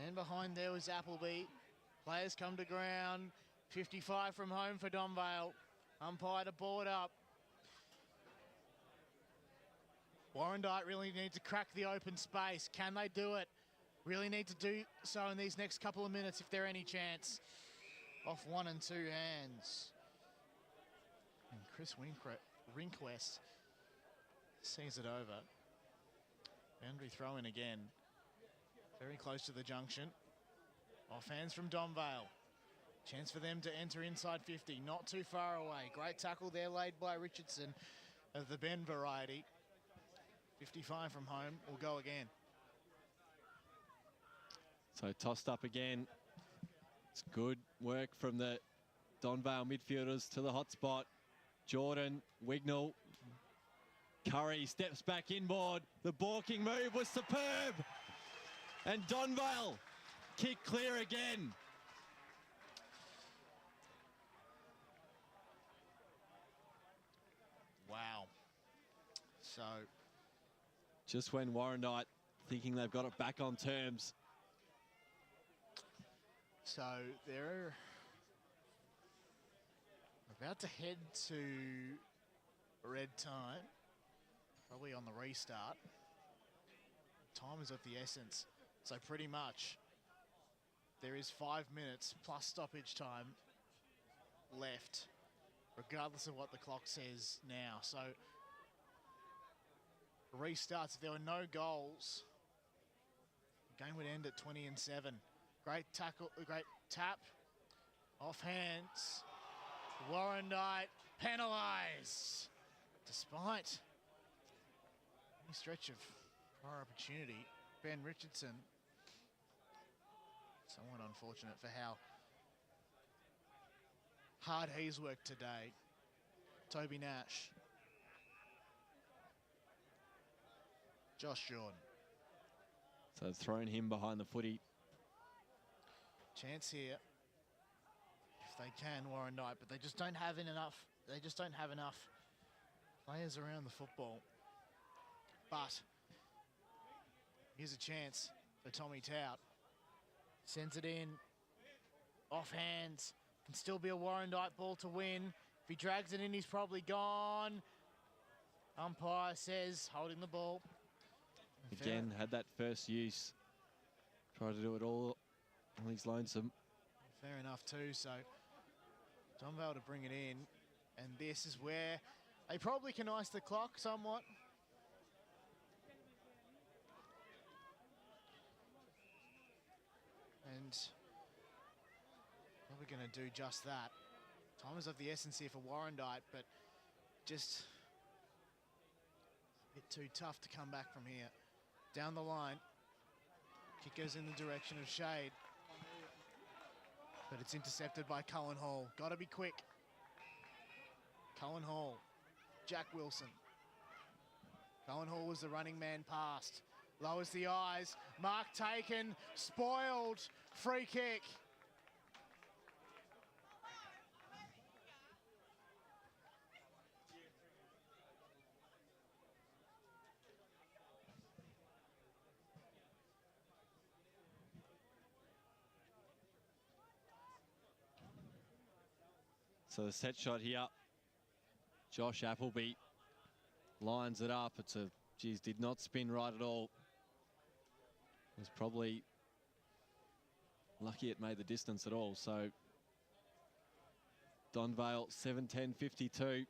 And behind there was Appleby. Players come to ground. 55 from home for Donvale. Umpire to board up. Warrandyte really need to crack the open space. Can they do it? Really need to do so in these next couple of minutes if there any chance. Off 1 and 2 hands. And Chris Ringquest sees it over. Boundary throw in again. Very close to the junction. Off hands from Donvale. Chance for them to enter inside 50. Not too far away. Great tackle there laid by Richardson of the Ben variety. 55 from home. Will go again. So tossed up again. It's good work from the Donvale midfielders to the hot spot. Jordan, Wignall, Curry steps back inboard. The balking move was superb. And Donvale kick clear again. Wow. So just when Warrandyte thinking they've got it back on terms. So they're about to head to red time, probably on the restart. Time is of the essence, so pretty much there is 5 minutes plus stoppage time left, regardless of what the clock says now. So restarts, if there were no goals, the game would end at 20 and 7. Great tackle, great tap, off hands. Warrandyte penalised, despite any stretch of prior opportunity. Ben Richardson, somewhat unfortunate for how hard he's worked today. Toby Nash. Josh Jordan. So thrown him behind the footy. Chance here, if they can, Warrandyte, but they just don't have enough. They just don't have enough players around the football. But here's a chance for Tommy Tout. Sends it in. Off hands. Can still be a Warrandyte ball to win. If he drags it in, he's probably gone. Umpire says holding the ball. Again, had that first use. Tried to do it all on his lonesome. Fair enough too, so Donvale to bring it in. And this is where they probably can ice the clock somewhat. And probably going to do just that. Time is of the essence here for Warrandyte, but just a bit too tough to come back from here. Down the line. Kick goes in the direction of Shade. But it's intercepted by Cullen Hall. Got to be quick. Cullen Hall. Jack Wilson. Cullen Hall was the running man past. Lowers the eyes. Mark taken. Spoiled. Free kick. So the set shot here. Josh Appleby lines it up. It's a, geez, did not spin right at all. Was probably lucky it made the distance at all. So Donvale 7-10-52.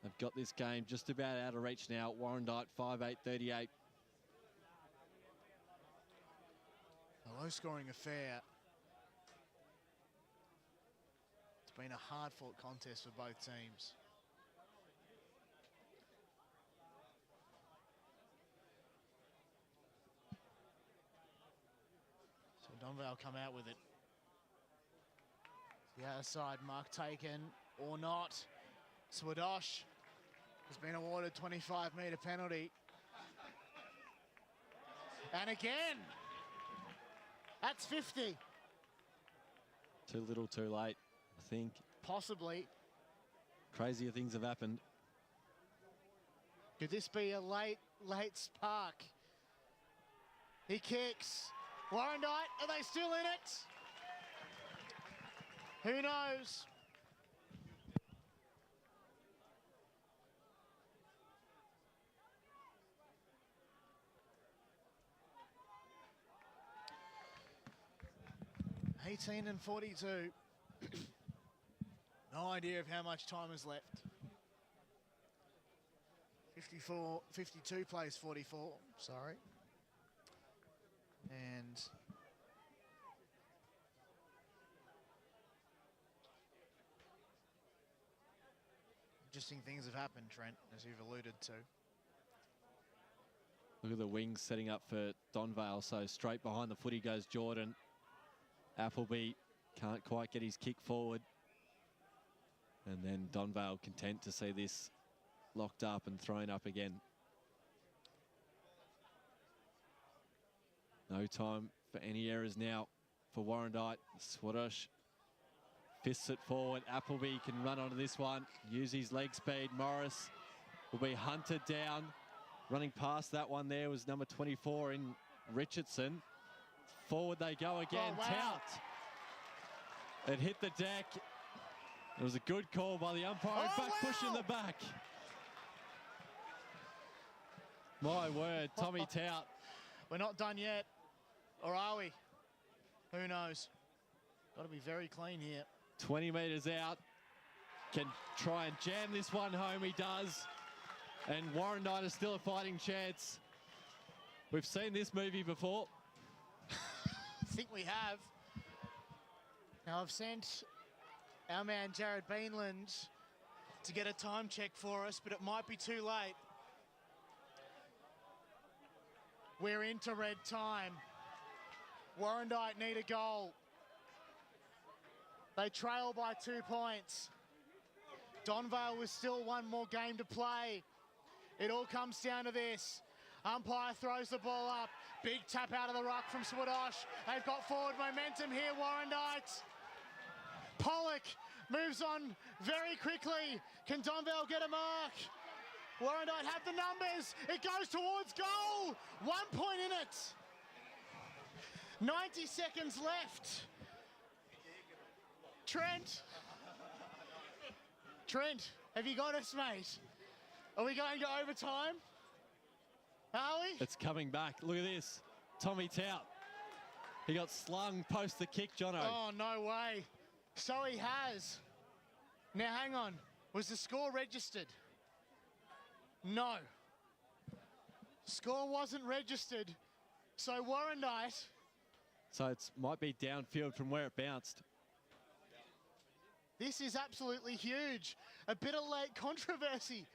They've got this game just about out of reach now. Warrandyte 5-8-38. A low-scoring affair. It's been a hard-fought contest for both teams. So Donvale come out with it. The other side, Mark taken or not. Swadosh has been awarded 25-metre penalty. And again, that's 50. Too little, too late, I think. Possibly. Crazier things have happened. Could this be a late spark? He kicks. Warrandyte, are they still in it? Who knows? (18-42). No idea of how much time is left. 52 plays 44, sorry. And interesting things have happened, Trent, as you've alluded to. Look at the wings setting up for Donvale. So straight behind the footy goes Jordan. Appleby can't quite get his kick forward. And then Donvale content to see this locked up and thrown up again. No time for any errors now for Warrandyte. Swadosh fists it forward. Appleby can run onto this one, use his leg speed. Morris will be hunted down. Running past that one there was number 24 in Richardson. Forward they go again. Oh, wow. Tout. It hit the deck. It was a good call by the umpire. Oh, back wow. push in the back. My word, Tommy Tout. We're not done yet. Or are we? Who knows? Got to be very clean here. 20 metres out. Can try and jam this one home. He does. And Warrandyte is still a fighting chance. We've seen this movie before. I think we have. Now I've sent our man Jared Beanland to get a time check for us, but it might be too late. We're into red time. Warrandyte need a goal. They trail by 2 points. Donvale with still one more game to play. It all comes down to this. Umpire throws the ball up. Big tap out of the ruck from Swadosh. They've got forward momentum here, Warrandyte. Pollock moves on very quickly. Can Donvale get a mark? Warrandyte have the numbers. It goes towards goal. 1 point in it. 90 seconds left. Trent. Trent, have you got us, mate? Are we going to overtime? Are we? It's coming back. Look at this. Tommy Tout. He got slung post the kick, Jono. Oh, no way. So he has. Now, hang on. Was the score registered? No. Score wasn't registered. So Warrandyte. So it might be downfield from where it bounced. This is absolutely huge. A bit of late controversy.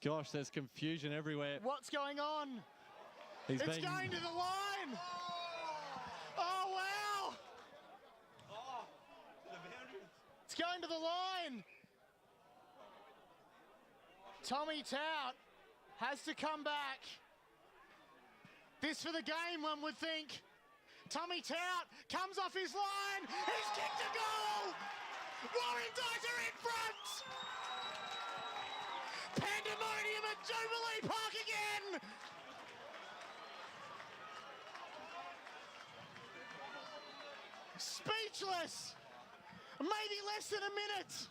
Gosh, there's confusion everywhere. What's going on? It's going to the line. Oh, wow. It's going to the line. Tommy Tout has to come back. This for the game, one would think. Tommy Tout comes off his line. He's kicked a goal. Warrandyte are in front. Pandemonium at Jubilee Park again. Speechless. Maybe less than a minute.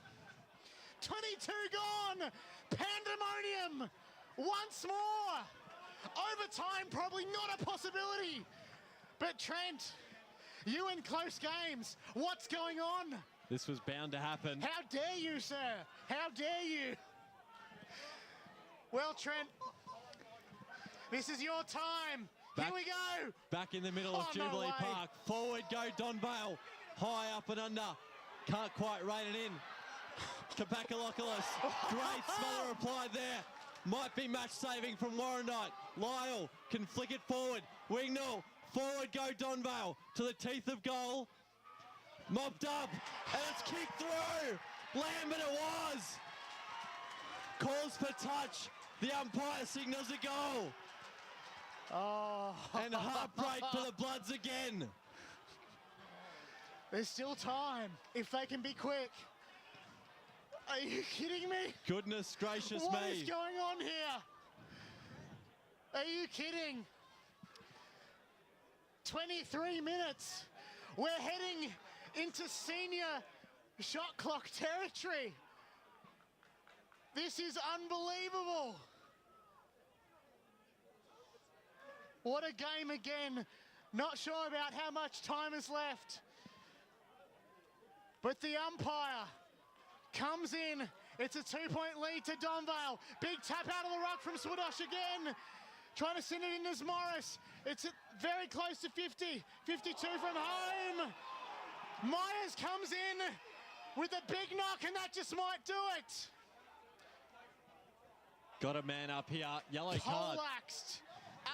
22 gone. Pandemonium once more. Overtime probably not a possibility. But Trent, you in close games, what's going on? This was bound to happen. How dare you, sir? How dare you? Well, Trent, this is your time. Here we go. Back in the middle of Jubilee Park. Forward go Donvale. High up and under. Can't quite rein it in. Kapakalopoulos. Great smother applied there. Might be match saving from Warrandyte. Lyle can flick it forward. Wignall. Forward go Donvale to the teeth of goal. Mobbed up. And it's kicked through. Lambert it was. Calls for touch. The umpire signals a goal. Oh. And heartbreak for the Bloods again. There's still time if they can be quick. Are you kidding me? Goodness gracious me. What is going on here? Are you kidding? 23 minutes. We're heading into senior shot clock territory. This is unbelievable. What a game again. Not sure about how much time is left. But the umpire comes in. It's a 2-point lead to Donvale. Big tap out of the ruck from Swadosh again. Trying to send it in as Morris. It's very close to 50. 52 from home. Myers comes in with a big knock, and that just might do it. Got a man up here. Yellow card. Poleaxed.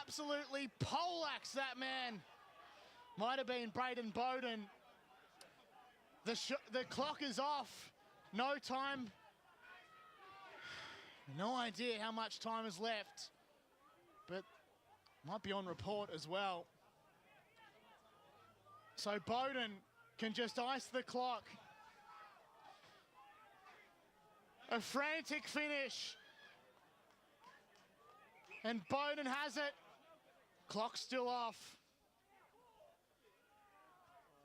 Absolutely poleaxed that man. Might have been Braden Bowden. The clock is off. No time. No idea how much time is left. But might be on report as well. So Bowden can just ice the clock. A frantic finish. And Bowden has it. Clock's still off.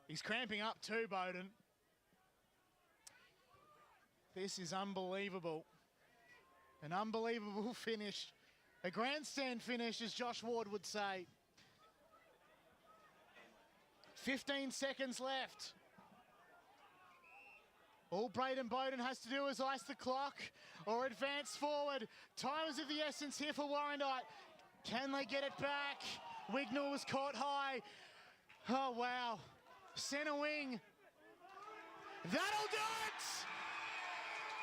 He's cramping up too, Bowden. This is unbelievable. An unbelievable finish. A grandstand finish, as Josh Ward would say. 15 seconds left. All Braden Bowden has to do is ice the clock or advance forward. Time is of the essence here for Warrandyte. Can they get it back? Wignall was caught high. Oh, wow. Centre wing. That'll do it!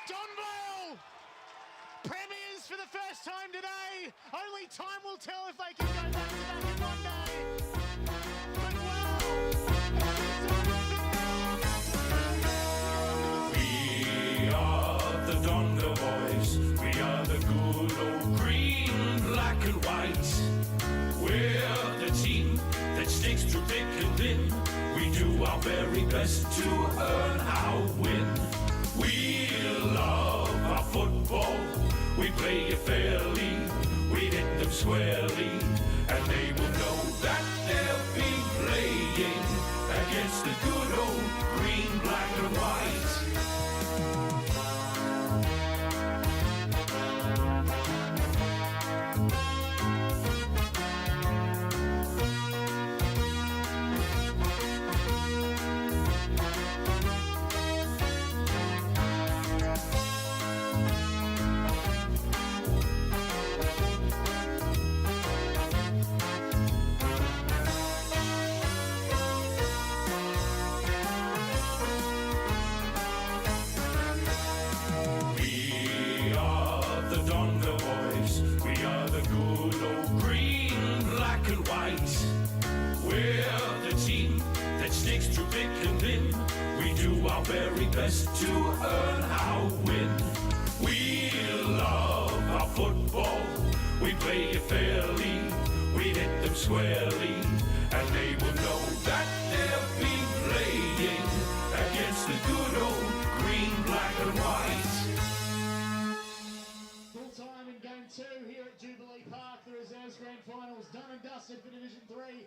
Donvale! Premiers for the first time today. Only time will tell if they can go back to back in one day. But We are the Donga boys. We are the good old green, black and white. We're the team that sticks through thick and thin. We do our very best to earn our win. We love our football. We play it fairly. We hit them squarely. And they will know that they'll be playing against the good old green, black thick and thin. We do our very best to earn our win. We love our football. We play it fairly. We hit them squarely. And they will know that they'll be playing against the good old green, black and white. Full time in game 2 here at Jubilee Park. The reserves grand finals done and dusted for Division 3.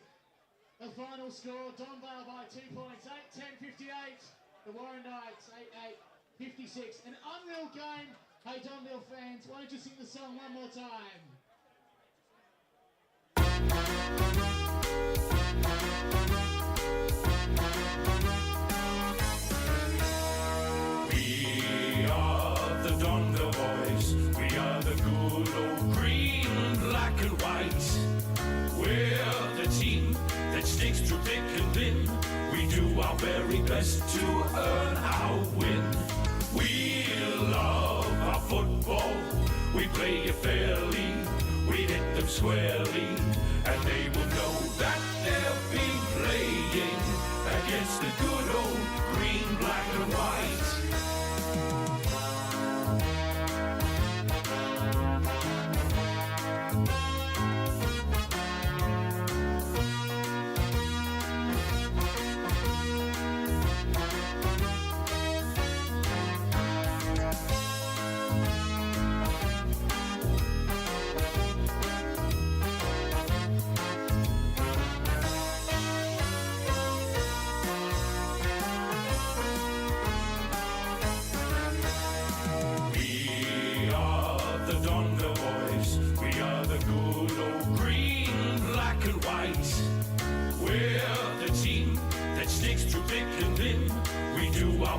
The final score, Donvale by 2 points, 8-10-58. The Warrandytes, 8-8-56. An unreal game. Hey, Donvale fans, why don't you sing the song one more time? We are the Donvale boys. We are the good old green, black and white. We're the team that sticks through thick and thin. We do our very best to earn our win. We love our football. We play it fairly. We hit them squarely. And they will know that they'll be playing against the good old green, black and white.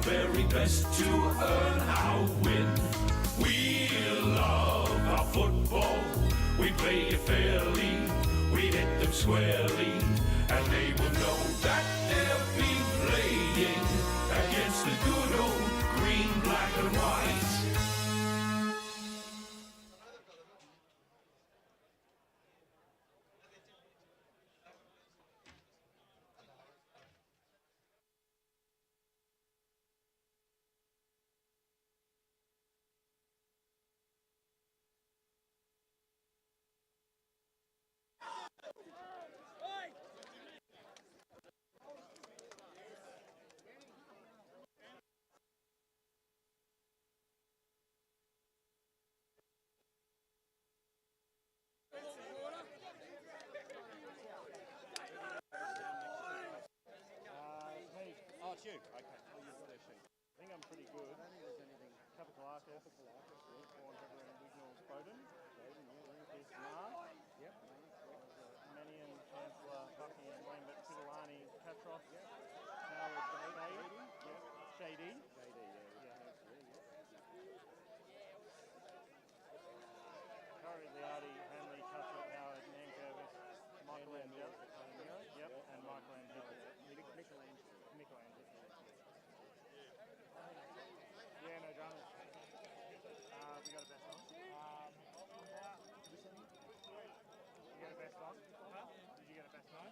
Very best to earn our win. We love our football. We play it fairly. We hit them squarely. And they will know that they'll be playing against the good old green, black and white. It's you. Okay. Oh, you've got a sheet. I think I'm pretty good. I don't think there's anything. Capitalakis. Born Heber and Wignall Spoden. This Mark. Yep. Manian, Chancellor, Bucky and Lambert, Titilani, Petrov. Yep. Now with Shady. Yep. Shady. Shady, yeah. Curry, Liardi, Hanley, Cuthbert, Howard, Nankervis, Michael Angel. Yep. And Michael Angel. Michelangelo. Yeah, no dramas. We got a best on. You got a best on? Huh? Did you get a best on?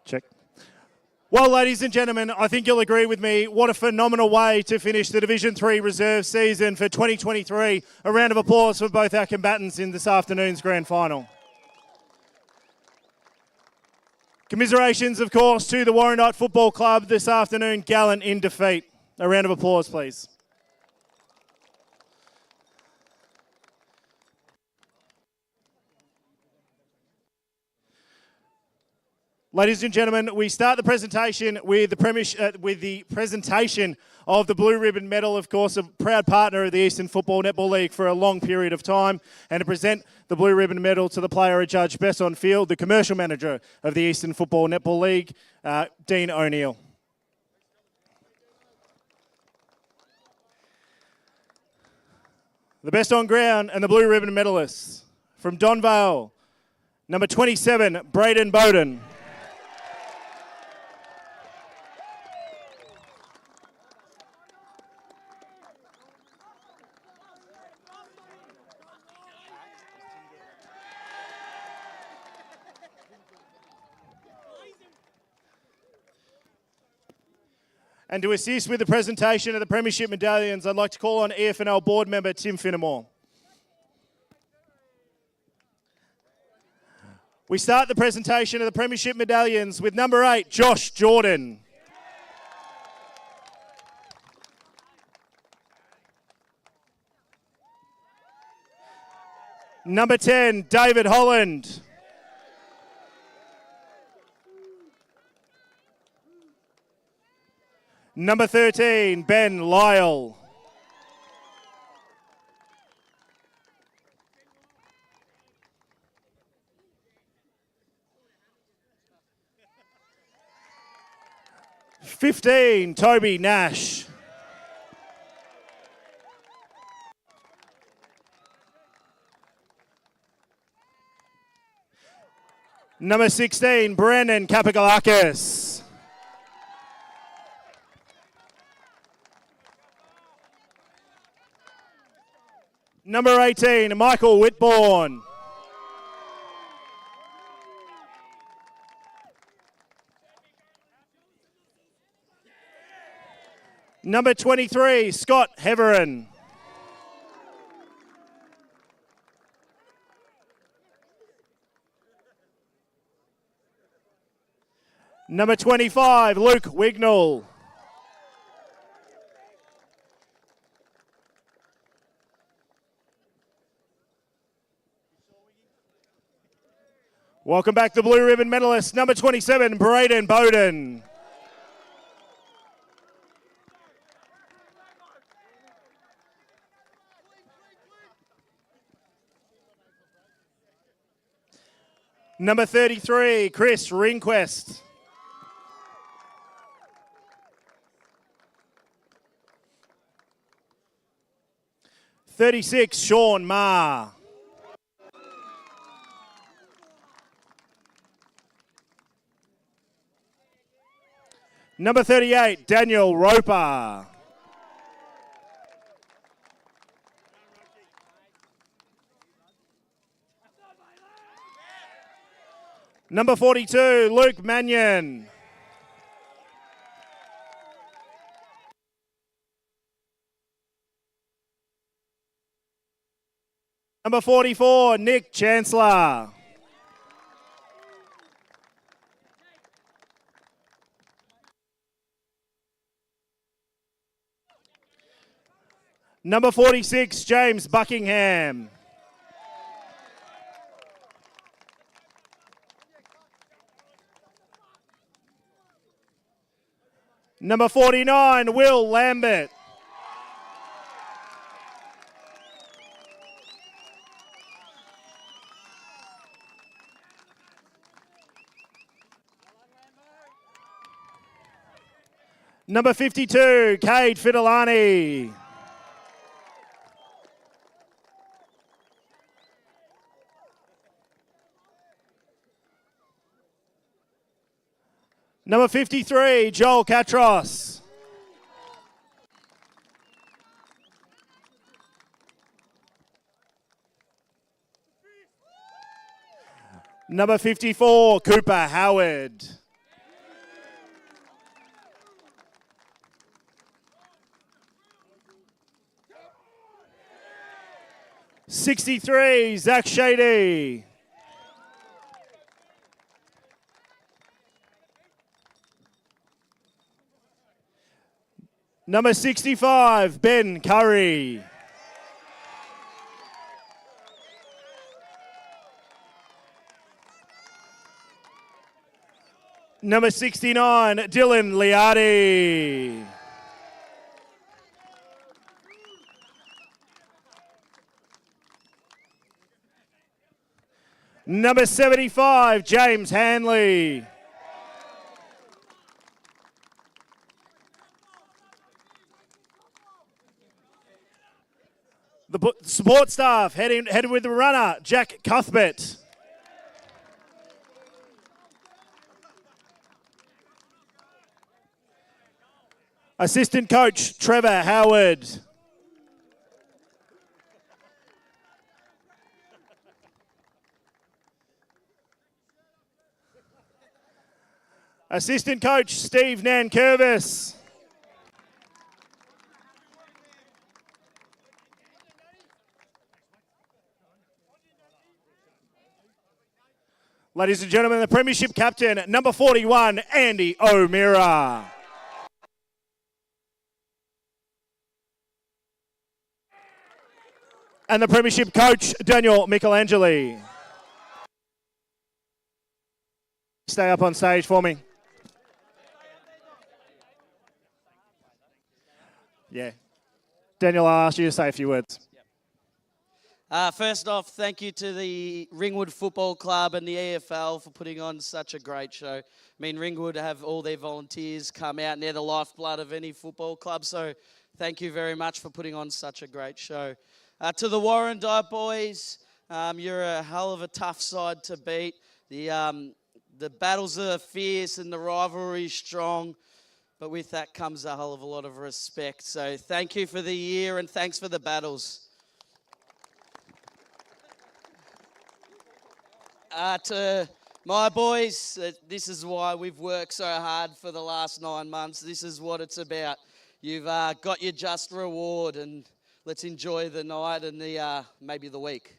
Check. Well, ladies and gentlemen, I think you'll agree with me. What a phenomenal way to finish the Division 3 reserve season for 2023. A round of applause for both our combatants in this afternoon's grand final. Commiserations, of course, to the Warrandyte Football Club this afternoon, gallant in defeat. A round of applause, please. Ladies and gentlemen, we start the presentation with the presentation of the Blue Ribbon Medal, of course, a proud partner of the Eastern Football Netball League for a long period of time, and to present the Blue Ribbon Medal to the player adjudged best on field, the commercial manager of the Eastern Football Netball League, Dean O'Neill. The best on ground and the Blue Ribbon medalists from Donvale, number 27, Braden Bowden. And to assist with the presentation of the Premiership medallions, I'd like to call on EFNL board member Tim Finnemore. We start the presentation of the Premiership medallions with number 8, Josh Jordan. Number 10, David Holland. Number 13, Ben Lyle. (15) Toby Nash. Number 16, Brandon Kapagalakis. Number 18, Michael Whitbourne. Number 23, Scott Heverin. Number 25, Luke Wignall. Welcome back, the Blue Ribbon medalist, number 27, Braden Bowden. Number 33, Chris Ringquest. (36), Sean Ma. Number 38, Daniel Roper. Number 42, Luke Mannion. Number 44, Nick Chancellor. Number 46, James Buckingham. Number 49, Will Lambert. Number 52, Cade Fidelani. Number 53, Joel Catros. Number 54, Cooper Howard. (63), Zach Shady. Number 65, Ben Curry. Number 69, Dylan Liardi. Number 75, James Hanley. The support staff headed with the runner, Jack Cuthbert. Assistant coach, Trevor Howard. Assistant coach, Steve Nankervis. Ladies and gentlemen, the Premiership captain, number 41, Andy O'Meara. And the Premiership coach, Daniel Michelangeli. Stay up on stage for me. Yeah. Daniel, I'll ask you to say a few words. First off, thank you to the Ringwood Football Club and the EFL for putting on such a great show. I mean, Ringwood have all their volunteers come out and they're the lifeblood of any football club. So thank you very much for putting on such a great show. To the Warrandyte boys, you're a hell of a tough side to beat. The battles are fierce and the rivalry is strong. But with that comes a hell of a lot of respect. So thank you for the year and thanks for the battles. To my boys, this is why we've worked so hard for the last 9 months. This is what it's about. You've got your just reward, and let's enjoy the night and the maybe the week.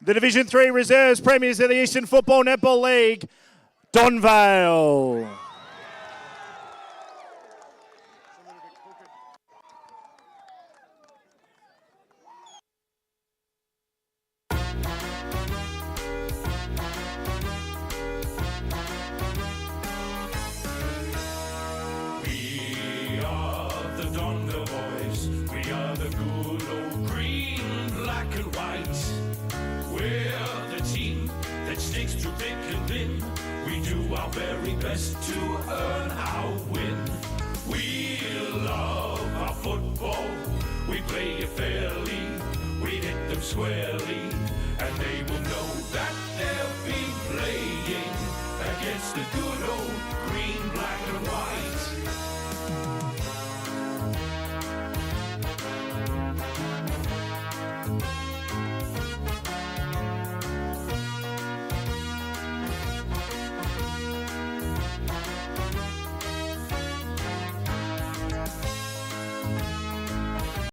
The Division 3 Reserves Premiers of the Eastern Football Netball League, Donvale. Our very best to earn our win. We love our football. We play it fairly. We hit them squarely, and they will know that they'll be playing against the good old